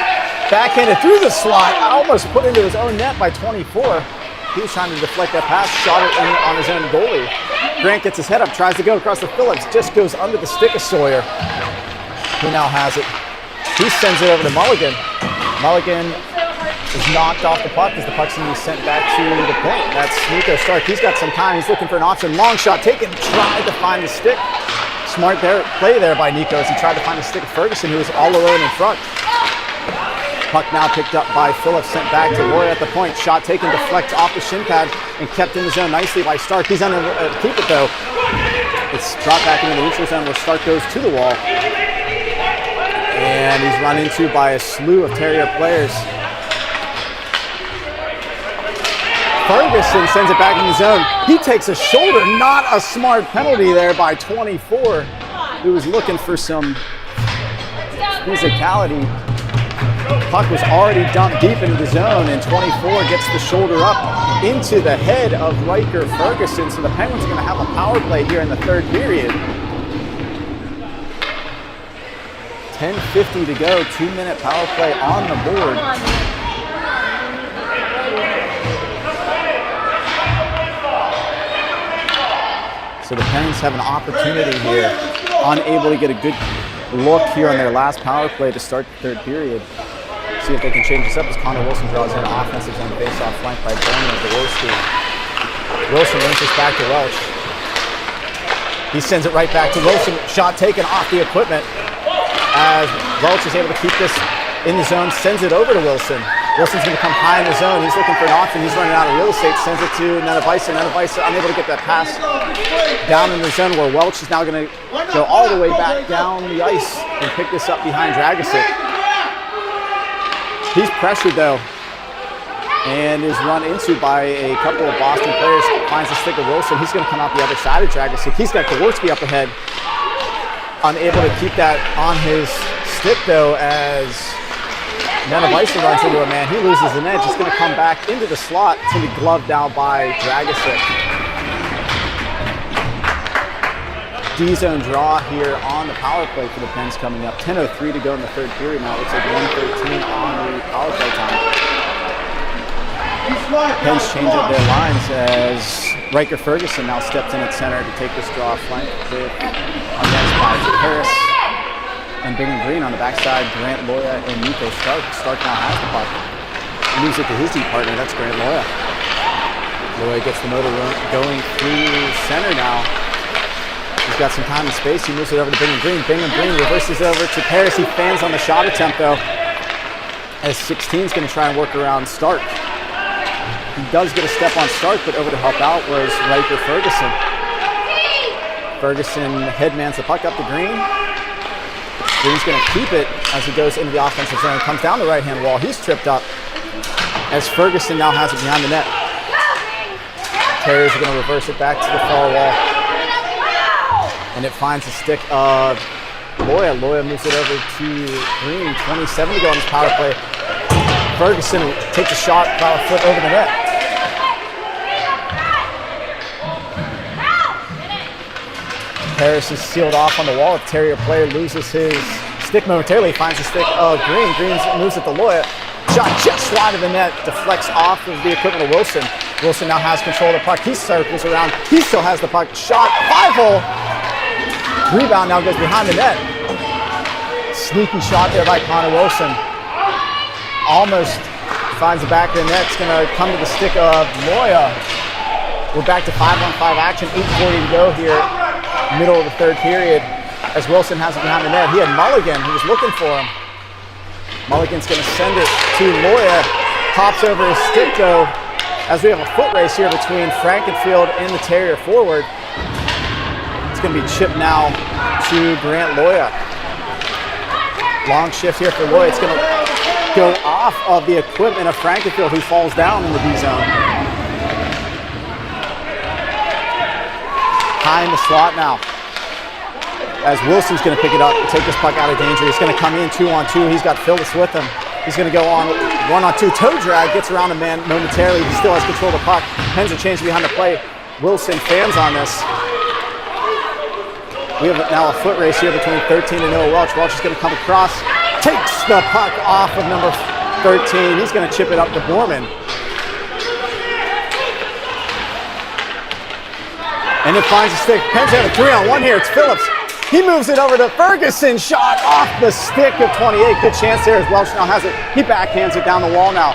Backhanded through the slot, almost put into his own net by 24. He was trying to deflect that pass, shot it in on his own goalie. Grant gets his head up, tries to go across the Phillips, just goes under the stick of Sawyer, who now has it. He sends it over to Mulligan. Mulligan is knocked off the puck as the puck's going to be sent back to the point. That's Nico Stark. He's got some time. He's looking for an option. Long shot taken, tried to find the stick. Smart play there by Nico as he tried to find the stick of Ferguson, who was all alone in front. Puck now picked up by Phillips, sent back to Loy at the point. Shot taken, deflects off the shin pad and kept in the zone nicely by Stark. He's unable to keep it though. It's dropped back into the neutral zone where Stark goes to the wall. And he's run into by a slew of Terrier players. Ferguson sends it back in the zone. He takes a shoulder, not a smart penalty there by 24, who was looking for some physicality. Puck was already dumped deep into the zone, and 24 gets the shoulder up into the head of Riker Ferguson. So the Penguins are going to have a power play here in the third period. 10:50 to go, 2-minute power play on the board. So the Penguins have an opportunity here, unable to get a good look here on their last power play to start the third period. See if they can change this up as Connor Wilson draws in offensive zone face-off flanked by Bowman at the Wolski. Wilson brings this back to Welch. He sends it right back to Wilson. Shot taken off the equipment as Welch is able to keep this in the zone, sends it over to Wilson. Wilson's going to come high in the zone. He's looking for an option. He's running out of real estate. Sends it to Nenevisa. Nenevisa unable to get that pass down in the zone where Welch is now going to go all the way back down the ice and pick this up behind Dragicic. He's pressured though and is run into by a couple of Boston players. Finds the stick of Wilson. He's going to come out the other side of Dragicic. He's got Kowarski up ahead. Unable to keep that on his stick though as Nenevisa runs into a man. He loses an edge. It's going to come back into the slot. It's going to be gloved now by Dragicic. D-zone draw here on the power play for the Pens coming up. 10:03 to go in the third period now. It looks like 1:13 on the power play time. Pens change up their lines as Riker Ferguson now steps in at center to take this draw flank with against by Harris and Bingham Green on the backside. Grant Loya and Nico Stark. Stark now has the puck. Moves it to his deep partner. That's Grant Loya. Loya gets the motor going through center now. He's got some time and space. He moves it over to Bingham Green. Bingham Green reverses over to Paris. He fans on the shot attempt though, as 16 is going to try and work around Stark. He does get a step on Stark, but over to help out was Riker Ferguson. Ferguson headmans the puck up to Green. Green's going to keep it as he goes into the offensive zone. Comes down the right-hand wall. He's tripped up as Ferguson now has it behind the net. Terriers are going to reverse it back to the far wall. And it finds the stick of Loya. Loya moves it over to Green. 27 to go on this power play. Ferguson takes a shot about a foot over the net. Harris is sealed off on the wall. The Terrier player loses his stick momentarily. Finds the stick of Green. Green moves it to Loya. Shot just wide of the net. Deflects off of the equipment of Wilson. Wilson now has control of the puck. He circles around. He still has the puck. Shot. 5-hole. Rebound now goes behind the net. Sneaky shot there by Connor Wilson. Almost finds the back of the net. It's going to come to the stick of Loya. We're back to 5-on-5 action. 8:40 to go here, middle of the third period, as Wilson has it behind the net. He had Mulligan. He was looking for him. Mulligan's going to send it to Loya. Pops over his stick though, as we have a foot race here between Frankenfield and the Terrier forward. Going to be chipped now to Grant Loya. Long shift here for Loya. It's going to go off of the equipment of Frankenfield, who falls down in the D zone. High in the slot now, as Wilson's going to pick it up and take this puck out of danger. He's going to come in 2-on-2. He's got Phillips with him. He's going to go on 1-on-2. Toe drag, gets around a man momentarily. He still has control of the puck. Pens are changed behind the play. Wilson fans on this. We have now a foot race here between 13 and Noah Welch. Welch is going to come across, takes the puck off of number 13. He's going to chip it up to Borman. And it finds a stick. Pens have a 3-on-1 here. It's Phillips. He moves it over to Ferguson. Shot off the stick of 28. Good chance there as Welch now has it. He backhands it down the wall now.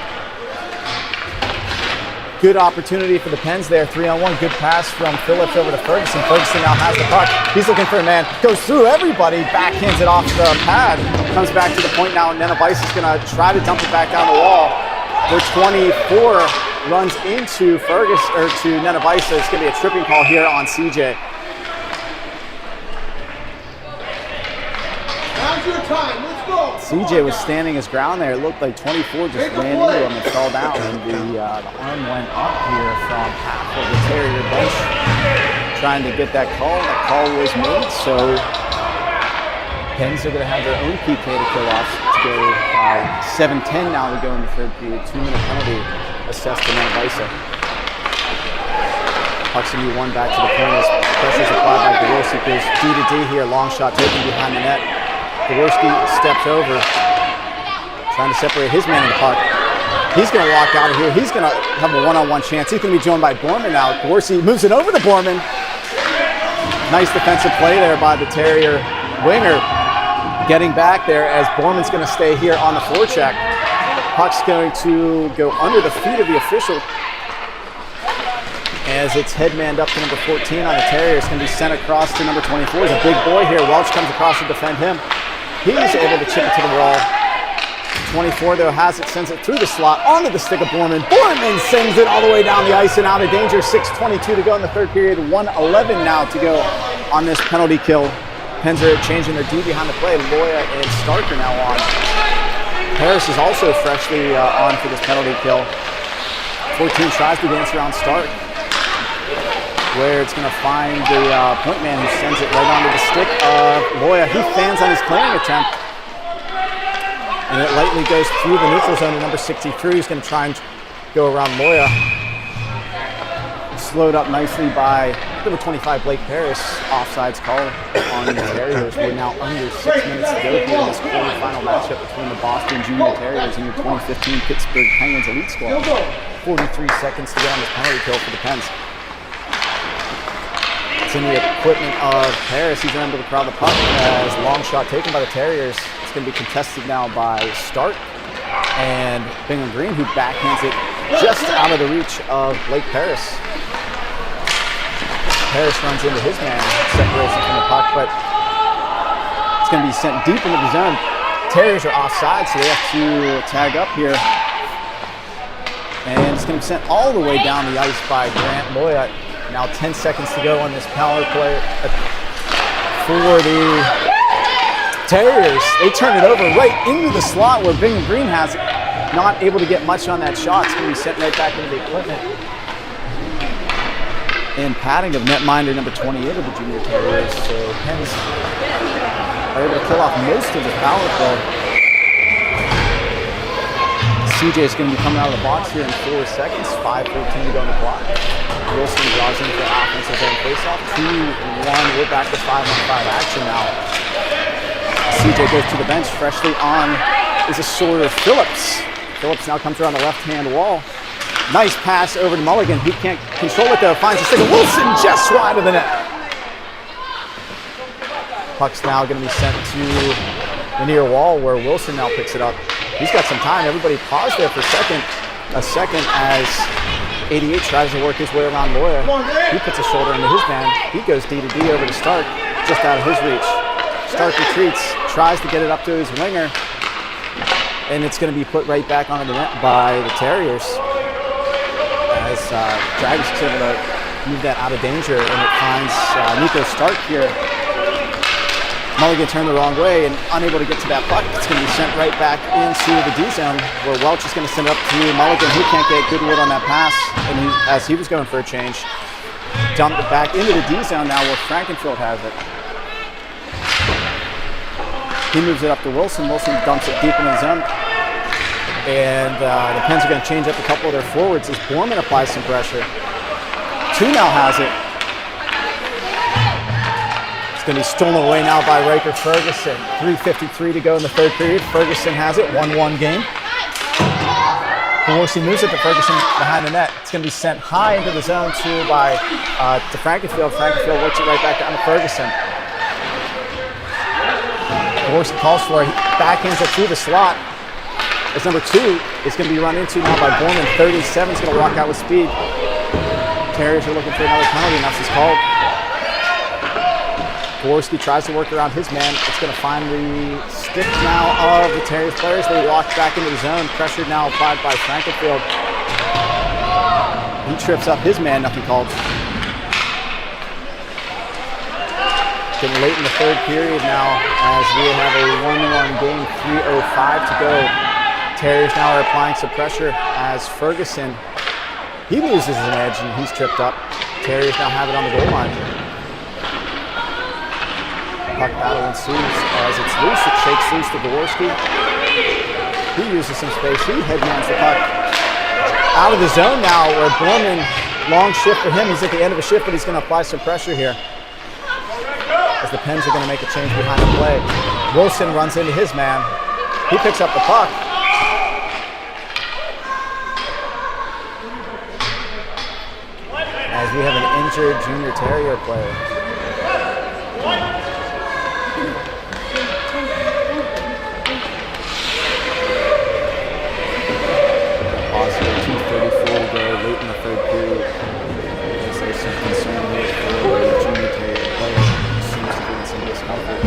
Good opportunity for the Pens there. 3-on-1. Good pass from Phillips over to Ferguson. Ferguson now has the puck. He's looking for a man. Goes through everybody. Backhands it off the pad. Comes back to the point now. And Nenevisa is going to try to dump it back down the wall. Where 24 runs into Ferguson or to Nenevisa. It's going to be a tripping call here on CJ. Now's your time. Let's go. CJ was standing his ground there. It looked like 24 just ran into him and fell down. And the arm went up here from half of the Terrier bench, trying to get that call. That call was made, so Pens are going to have their own PK to kill off to go 7-10 now to go in the third period. 2-minute penalty assessed to Manavisa. Puck's going to be one back to the point as pressure's applied by Gaworski. Goes D-to-D here, long shot taken behind the net. Gaworski steps over, trying to separate his man in the puck. He's going to walk out of here. He's going to have a one-on-one chance. He's going to be joined by Borman now. Gaworski moves it over to Borman. Nice defensive play there by the Terrier winger. Getting back there as Borman's going to stay here on the forecheck. Puck's going to go under the feet of the official as it's headmanned up to number 14 on the Terriers. It's going to be sent across to number 24. He's a big boy here. Welch comes across to defend him. He's able to chip it to the wall. 24 though has it, sends it through the slot onto the stick of Borman. Borman sends it all the way down the ice and out of danger. 6:22 to go in the third period. 1:11 now to go on this penalty kill. Pens are changing their D behind the play. Loya and Stark are now on. Harris is also freshly on for this penalty kill. 14 tries to dance around Stark, where it's going to find the point man who sends it right onto the stick of Loya. He fans on his clearing attempt, and it lightly goes through the neutral zone to number 63. He's going to try and go around Loya. Slowed up nicely by number 25, Blake Paris. Offsides call on the Terriers. We're now under 6 minutes to go here in this quarterfinal matchup between the Boston Jr Terriers and the 2015 Pittsburgh Penguins elite squad. 43 seconds to go on this penalty kill for the Pens. It's in the equipment of Paris. He's unable to crowd the puck as long shot taken by the Terriers. It's going to be contested now by Stark and Bingham Green, who backhands it just out of the reach of Blake Paris. Paris runs into his man, separation from the puck, but it's going to be sent deep into the zone. Terriers are offside, so they have to tag up here. And it's going to be sent all the way down the ice by Grant Loya. Now 10 seconds to go on this power play for the Terriers. They turn it over right into the slot where Bingham Green has it. Not able to get much on that shot. It's going to be sent right back into the equipment. And padding of netminder number 28 of the Junior Terriers. So Pens are able to kill off most of the power play. CJ is going to be coming out of the box here in 4 seconds. 5:14 to go on the clock. Wilson draws in for offensive zone faceoff. 2-1. We're back to 5-on-5 action now. CJ goes to the bench. Freshly on is a sort of Phillips. Phillips now comes around the left-hand wall. Nice pass over to Mulligan. He can't control it though. Finds the stick of Wilson just wide of the net. Puck's now going to be sent to the near wall where Wilson now picks it up. He's got some time. Everybody paused there for a second as 88 tries to work his way around Loya. He puts a shoulder into his man. He goes D-to-D over to Stark, just out of his reach. Stark retreats, tries to get it up to his winger, and it's going to be put right back onto the net by the Terriers. As Dragons is able to move that out of danger, and it finds Nico Stark here. Mulligan turned the wrong way and unable to get to that puck. It's going to be sent right back into the D zone where Welch is going to send it up to Mulligan. He can't get good wood on that pass, and as he was going for a change, dumped it back into the D zone now where Frankenfield has it. He moves it up to Wilson. Wilson dumps it deep in the zone. And the Pens are going to change up a couple of their forwards as Borman applies some pressure. 2 now has it. It's going to be stolen away now by Riker Ferguson. 3:53 to go in the third period. Ferguson has it. 1-1 game. Gaworski moves it to Ferguson behind the net. It's going to be sent high into the zone to Frankenfield. Frankenfield works it right back down to Ferguson. Gaworski calls for it. He backhands it through the slot. As number 2 is going to be run into now by Borman. 37 is going to walk out with speed. Terriers are looking for another penalty, and that's what's called. Gaworski tries to work around his man. It's going to find the stick now of the Terriers players. They walk back into the zone. Pressure now applied by Frankenfield. He trips up his man, nothing called. Getting late in the third period now as we have a 1-1 game, 3:05 to go. Terriers now are applying some pressure as Ferguson, he loses an edge and he's tripped up. Terriers now have it on the goal line. Puck battle ensues as it's loose. It shakes loose to Jaworski. He uses some space. He headmans the puck out of the zone now where Borman, long shift for him. He's at the end of a shift, but he's going to apply some pressure here as the Pens are going to make a change behind the play. Wilson runs into his man. He picks up the puck. As we have an injured Junior Terrier player. Possible 2:34 to go late in the third period. As there's some concern here for the Junior Terrier player who seems to be in some discomfort.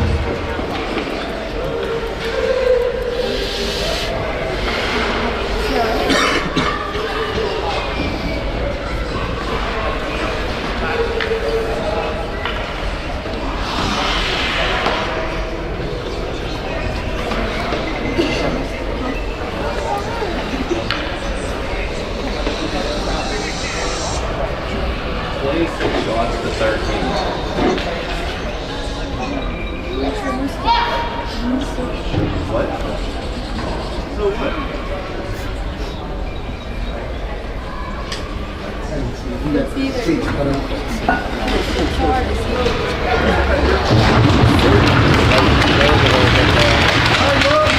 Shots to 13. What? So what? It's either. It's hard to see.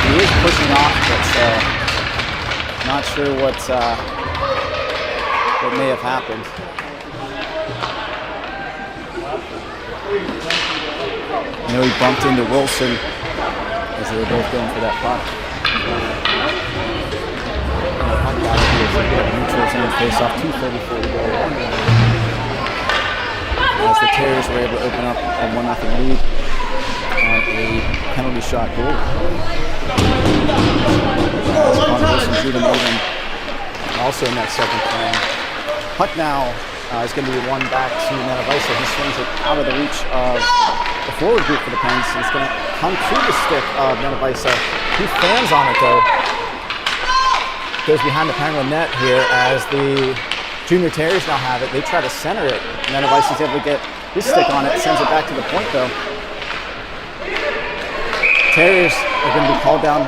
He is pushing off, but not sure what may have happened. I know he bumped into Wilson as they were both going for that puck. Puck out of here, neutral zone face-off, 2:34 to go. As the Terriers were able to open up a 1-0 lead on a penalty shot goal. Wilson drew them even also in that second frame. Puck now is going to be won back to Nenavisa. He swings it out of the reach of the forward group for the Pens. It's going to come to the stick of Nenavisa. He fans on it though. Goes behind the Penguin net here as the Junior Terriers now have it. They try to center it. Nenavisa's able to get his stick on it. Sends it back to the point though. Terriers are going to be called down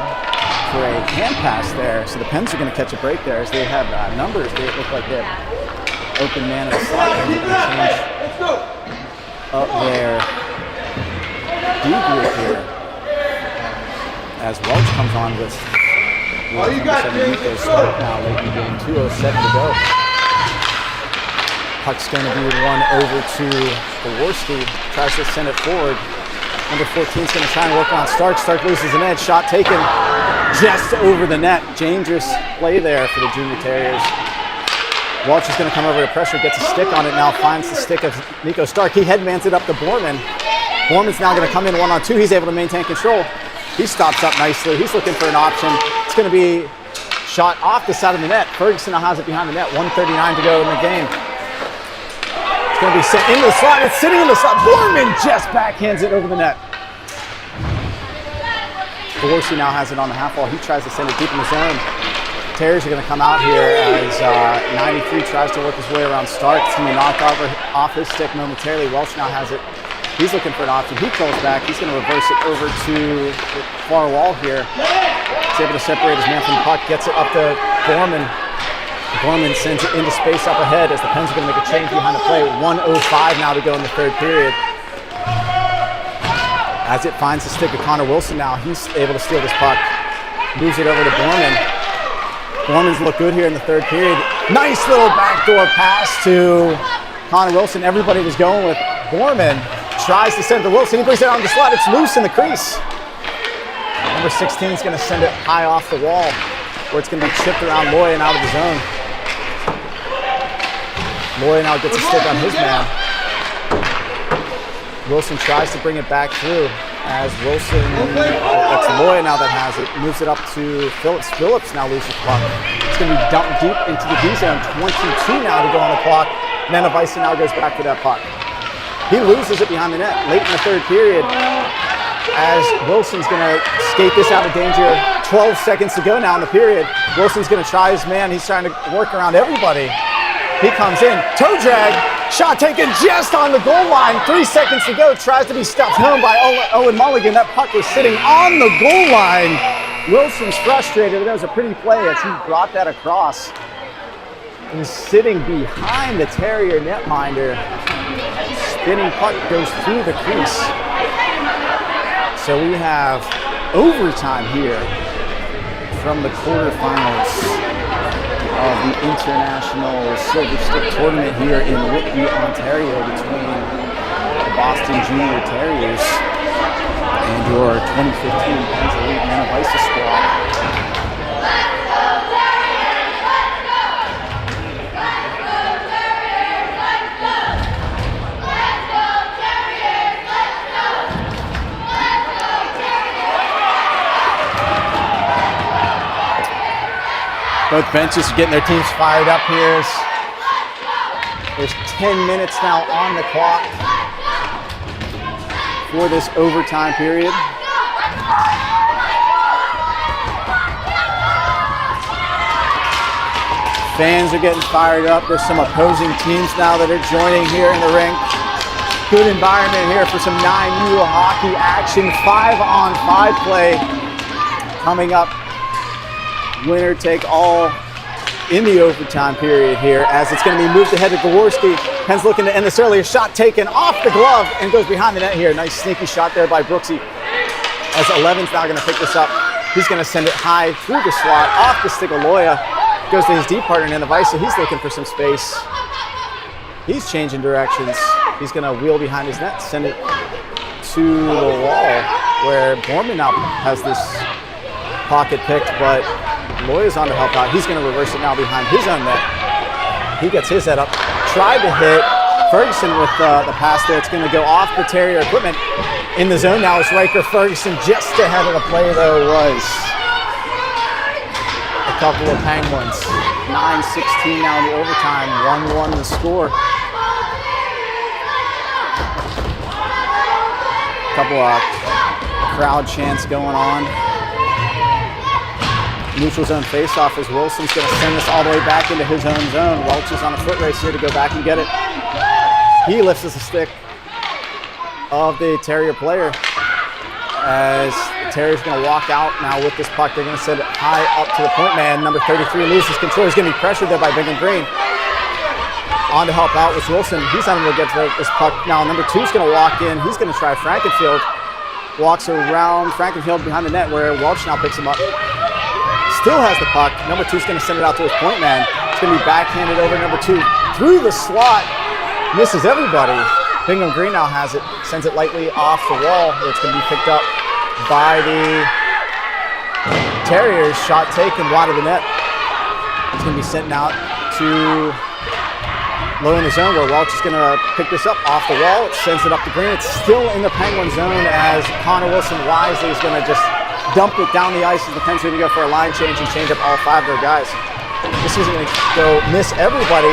for a hand pass there. So the Pens are going to catch a break there as they have numbers. They look like they have open man in the slot. They're going to change up their D group here as Welch comes on with number 7 Nico start now late in the game. 2:07 to go. Puck's going to be won over to Jaworski. Tries to send it forward. Number 14 is going to try and work on Stark. Stark loses an edge. Shot taken just over the net. Dangerous play there for the Junior Terriers. Welch is going to come over to pressure, gets a stick on it now, finds the stick of Nico Stark. He headmans it up to Borman. Borman's now going to come in 1-on-2. He's able to maintain control. He stops up nicely. He's looking for an option. It's going to be shot off the side of the net. Ferguson now has it behind the net. 1:39 to go in the game. It's going to be sent into the slot. It's sitting in the slot. Borman just backhands it over the net. Jaworski now has it on the half wall. He tries to send it deep in the zone. Terriers are going to come out here as 93 tries to work his way around Stark. It's going to be knocked off his stick momentarily. Welch now has it. He's looking for an option. He pulls back. He's going to reverse it over to the far wall here. He's able to separate his man from the puck. Gets it up to Borman. Borman sends it into space up ahead as the Pens are going to make a change behind the play. 1:05 now to go in the third period. As it finds the stick of Connor Wilson now, he's able to steal this puck. Moves it over to Borman. Borman's look good here in the third period. Nice little backdoor pass to Connor Wilson. Everybody was going with Borman. Tries to send to Wilson. He brings it on the slot. It's loose in the crease. Number 16 is going to send it high off the wall where it's going to be chipped around Loy and out of the zone. Loy now gets a stick on his man. Wilson tries to bring it back through as Wilson, that's Loy now that has it, moves it up to Phillips. Phillips now loses the puck. It's going to be dumped deep into the D zone. 22 now to go on the clock. Nenavisa now goes back for that puck. He loses it behind the net late in the third period as Wilson's going to skate this out of danger. 12 seconds to go now in the period. Wilson's going to try his man. He's trying to work around everybody. He comes in, toe drag, shot taken just on the goal line. 3 seconds to go, tries to be stuffed home by Owen Mulligan. That puck was sitting on the goal line. Wilson's frustrated. That was a pretty play as he brought that across. He was sitting behind the Terrier netminder. Spinning puck goes through the crease. So we have overtime here from the quarterfinals of the International Silver Stick Tournament here in Whitby, Ontario, between the Boston Jr Terriers and your 2015 Elite Men of Ice squad. Both benches are getting their teams fired up here. There's 10 minutes now on the clock for this overtime period. Fans are getting fired up. There's some opposing teams now that are joining here in the rink. Good environment here for some 9U hockey action. 5-on-5 play coming up. Winner take all in the overtime period here as it's going to be moved ahead to Gaworski. Penn's looking to end this earlier. Shot taken off the glove and goes behind the net here. Nice sneaky shot there by Brooksy. As 11's now going to pick this up. He's going to send it high through the slot off the stick of Loya. Goes to his deep partner in the ice, so he's looking for some space. He's changing directions. He's going to wheel behind his net, send it to the wall where Borman now has this pocket picked, but Loya's on to help out. He's going to reverse it now behind his own net. He gets his head up. Tried to hit Ferguson with the pass there. It's going to go off the Terrier equipment. In the zone now is Riker Ferguson. Just ahead of the play, though, was a couple of Penguins. 9:16 now in the overtime. 1-1 the score. Couple of crowd chants going on. Neutral zone face-off as Wilson's going to send this all the way back into his own zone. Welch is on a foot race here to go back and get it. He lifts the stick of the Terrier player as the Terrier's going to walk out now with this puck. They're going to send it high up to the point man. Number 33 loses control. He's going to be pressured there by Bingham Green. On to help out with Wilson. He's unable to get to this puck. Now number 2's going to walk in. He's going to try Frankenfield. Walks around Frankenfield behind the net where Welch now picks him up. Still has the puck. Number 2's going to send it out to his point man. It's going to be backhanded over number 2 through the slot. Misses everybody. Bingham Green now has it. Sends it lightly off the wall. It's going to be picked up by the Terriers. Shot taken wide of the net. It's going to be sent out to low in the zone where Welch is going to pick this up off the wall. It sends it up to Green. It's still in the Penguin zone as Connor Wilson wisely is going to just dump it down the ice as the Pens are going to go for a line change and change up all 5 of their guys. This isn't going to go miss everybody.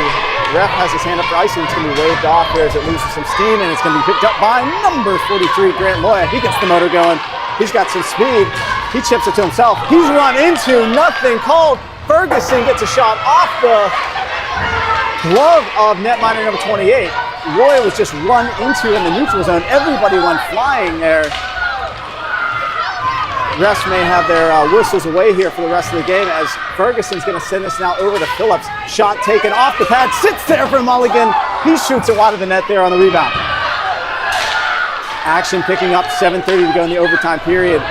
Ref has his hand up for icing. It's going to be waved off here as it loses some steam, and it's going to be picked up by number 43, Grant Loya. He gets the motor going. He's got some speed. He chips it to himself. He's run into nothing called. Ferguson gets a shot off the glove of netminder number 28. Loya was just run into in the neutral zone. Everybody went flying there. Refs may have their whistles away here for the rest of the game as Ferguson's going to send this now over to Phillips. Shot taken off the pad, sits there for Mulligan. He shoots it wide of the net there on the rebound. Action picking up, 7:30 to go in the overtime period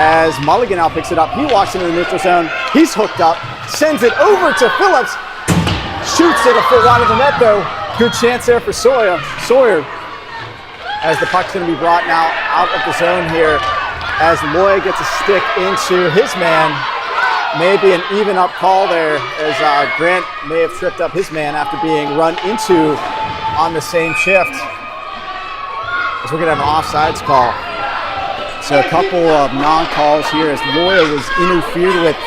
as Mulligan now picks it up. He walks into the neutral zone. He's hooked up, sends it over to Phillips. Shoots it a foot wide of the net though. Good chance there for Sawyer as the puck's going to be brought now out of the zone here. As Loya gets a stick into his man. Maybe an even up call there as Grant may have tripped up his man after being run into on the same shift. As we're going to have an offsides call. So a couple of non-calls here as Loya was interfered with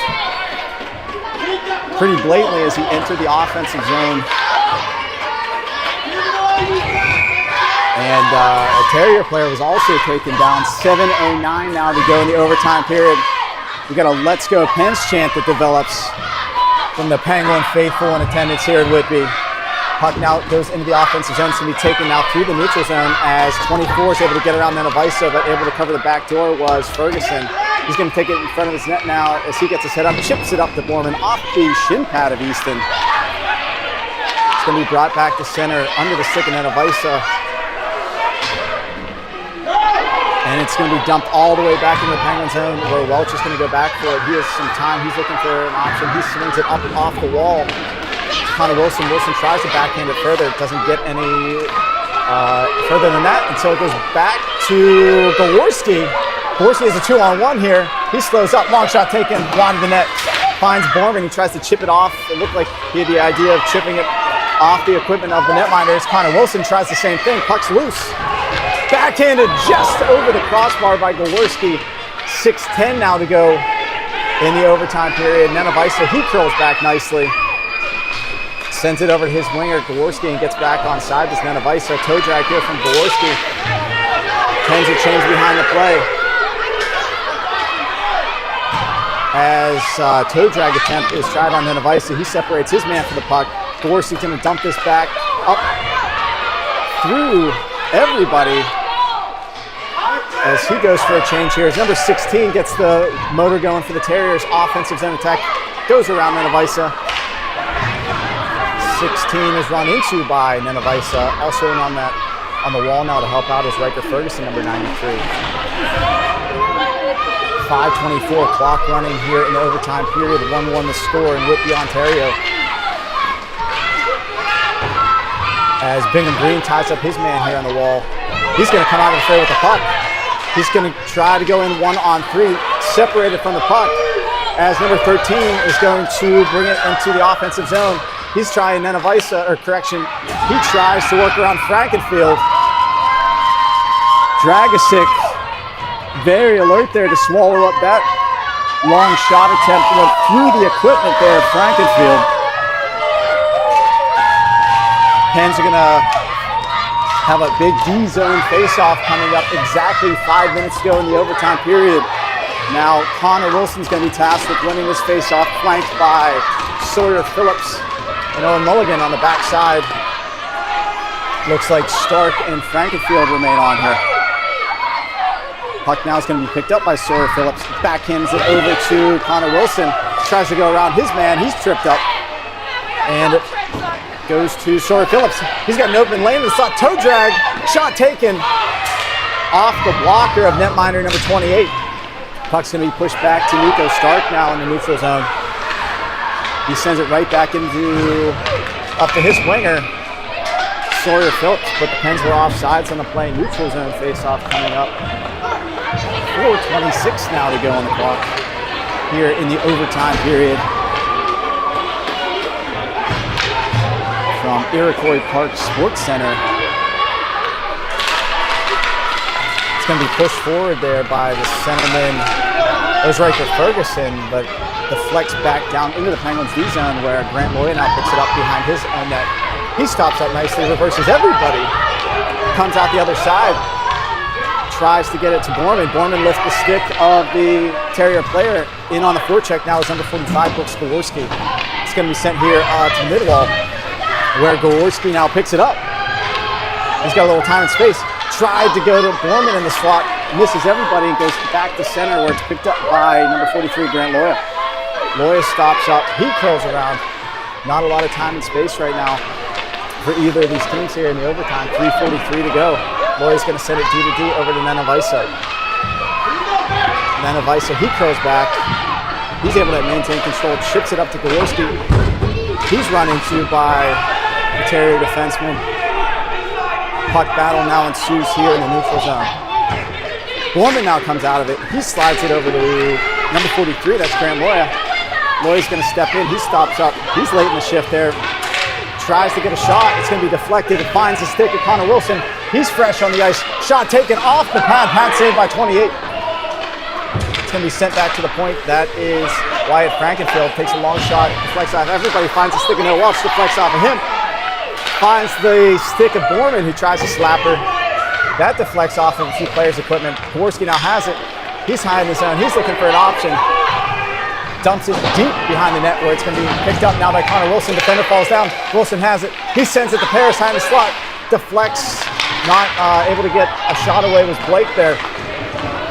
pretty blatantly as he entered the offensive zone. And a Terrier player was also taken down. 7:09 now to go in the overtime period. We got a "Let's Go Pens" chant that develops from the Penguin faithful in attendance here in Whitby. Puck now goes into the offensive zone. It's going to be taken now through the neutral zone as 24 is able to get around Nenavisa, but able to cover the back door was Ferguson. He's going to take it in front of his net now as he gets his head up, chips it up to Borman off the shin pad of Easton. It's going to be brought back to center under the stick of Nenavisa. And it's going to be dumped all the way back into the Penguin zone where Welch is going to go back for it. He has some time. He's looking for an option. He swings it up and off the wall. Connor Wilson tries to backhand it further. It doesn't get any further than that until it goes back to Gaworski. Gaworski has a 2-on-1 here. He slows up. Long shot taken wide of the net. Finds Borman. He tries to chip it off. It looked like he had the idea of chipping it off the equipment of the netminders. Connor Wilson tries the same thing. Puck's loose. Backhanded just over the crossbar by Gaworski. 6:10 now to go in the overtime period. Nenavisa, he curls back nicely. Sends it over to his winger, Gaworski, and gets back on side. This Nenavisa toe drag here from Gaworski. Pens are changed behind the play. As toe drag attempt is tried on Nenavisa, he separates his man from the puck. Gaworski's going to dump this back up through everybody as he goes for a change here. As number 16 gets the motor going for the Terriers. Offensive zone attack goes around Nenavisa. 16 is run into by Nenavisa. Also in on the wall now to help out is Riker Ferguson, number 93. 5:24 clock running here in the overtime period. 1-1 the score in Whitby, Ontario. As Bingham Green ties up his man here on the wall. He's going to come out of the fray with the puck. He's going to try to go in 1-on-3, separated from the puck, as number 13 is going to bring it into the offensive zone. He's trying Nenavisa, or correction, he tries to work around Frankenfield. Dragasic, very alert there to swallow up that long shot attempt. Went through the equipment there of Frankenfield. Pens are going to have a big D-zone face-off coming up exactly 5 minutes ago in the overtime period. Now Connor Wilson's going to be tasked with winning this face-off, flanked by Sawyer Phillips and Owen Mulligan on the backside. Looks like Stark and Frankenfield remain on here. Puck now is going to be picked up by Sawyer Phillips. Backhands it over to Connor Wilson. Tries to go around his man. He's tripped up. And it goes to Sawyer Phillips. He's got an open lane. It's a toe drag. Shot taken off the blocker of netminder number 28. Puck's going to be pushed back to Nico Stark now in the neutral zone. He sends it right back up to his winger, Sawyer Phillips, but the Pens were offsides on the play. Neutral zone face-off coming up. 4:26 now to go on the clock here in the overtime period. From Iroquois Park Sports Center. It's going to be pushed forward there by the centerman. It was Riker Ferguson, but the flex back down into the Penguins D zone where Grant Loya now picks it up behind his own net. He stops up nicely, reverses everybody, comes out the other side, tries to get it to Borman. Borman lifts the stick of the Terrier player in on the forecheck. Now is number 45, Brooks Gaworski. It's going to be sent here to the midwall, where Gaworski now picks it up. He's got a little time and space. Tried to go to Borman in the slot, misses everybody and goes back to center where it's picked up by number 43, Grant Loya. Loya stops up, he curls around. Not a lot of time and space right now for either of these teams here in the overtime. 3:43 to go. Loya's going to send it D to D over to Nenavisa. Nenavisa, he curls back. He's able to maintain control, chips it up to Gaworski. He's run into by the Terrier defenseman. Puck battle now ensues here in the neutral zone. Borman now comes out of it. He slides it over to number 43, that's Grant Loya. Loya's going to step in. He stops up. He's late in the shift there. Tries to get a shot. It's going to be deflected. It finds the stick of Connor Wilson. He's fresh on the ice. Shot taken off the pad. Pad saved by 28. It's going to be sent back to the point. That is Wyatt Frankenfield. Takes a long shot. Deflects off everybody. Finds the stick of Noel Welch. Deflects off of him. Finds the stick of Borman, who tries to slap her. That deflects off of a few players' equipment. Jaworski now has it. He's high in the zone. He's looking for an option. Dumps it deep behind the net where it's going to be picked up now by Connor Wilson. Defender falls down. Wilson has it. He sends it to Paris high in the slot. Deflects. Not able to get a shot away was Blake there.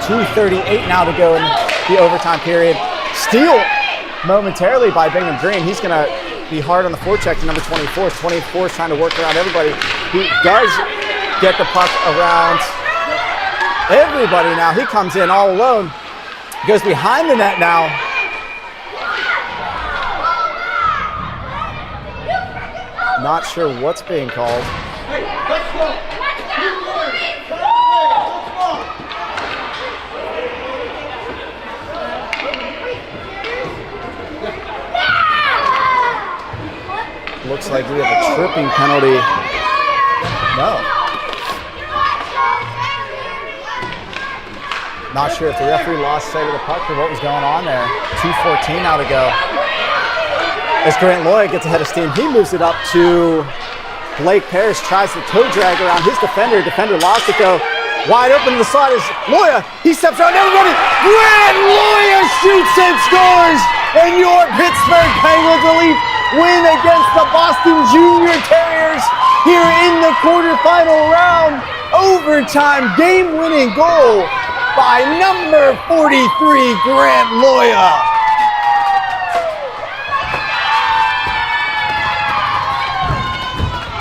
2:38 now to go in the overtime period. Steal momentarily by Bingham Green. He's going to be hard on the forecheck to number 24. 24 is trying to work around everybody. He does get the puck around everybody now. He comes in all alone. Goes behind the net now. Not sure what's being called. Looks like we have a tripping penalty. No. Not sure if the referee lost sight of the puck or what was going on there. 2:14 now to go. As Grant Loya gets ahead of steam, he moves it up to Blake Parrish, tries to toe drag around his defender. Defender lost it though. Wide open to the slot is Loya. He steps around everybody. Grant Loya shoots and scores. And your Pittsburgh Penguins win against the Boston Jr Terriers here in the quarterfinal round. Overtime game-winning goal by number 43, Grant Loya.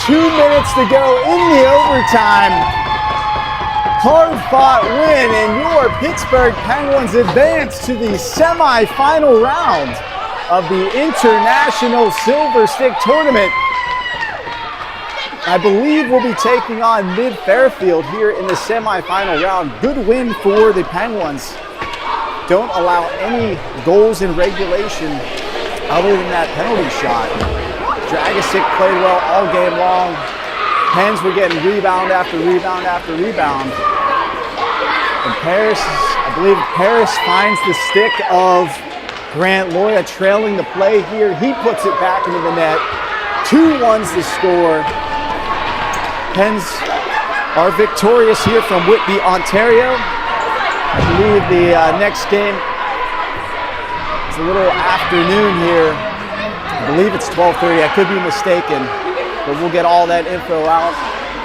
Two minutes to go in the overtime. Hard-fought win, and your Pittsburgh Penguins advance to the semifinal round of the International Silver Stick Tournament. I believe we'll be taking on Mid-Fairfield here in the semifinal round. Good win for the Penguins. Don't allow any goals in regulation other than that penalty shot. Dragosic played well all game long. Pens were getting rebound after rebound after rebound. And Paris, I believe Paris finds the stick of Grant Loya trailing the play here. He puts it back into the net. 2-1's the score. Pens are victorious here from Whitby, Ontario. I believe the next game is a little afternoon here. I believe it's 12:30. I could be mistaken, but we'll get all that info out.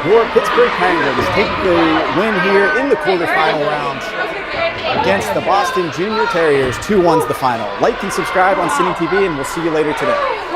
Your Pittsburgh Penguins take the win here in the quarterfinal round against the Boston Jr Terriers. 2-1's the final. Like and subscribe on Cine TV, and we'll see you later today.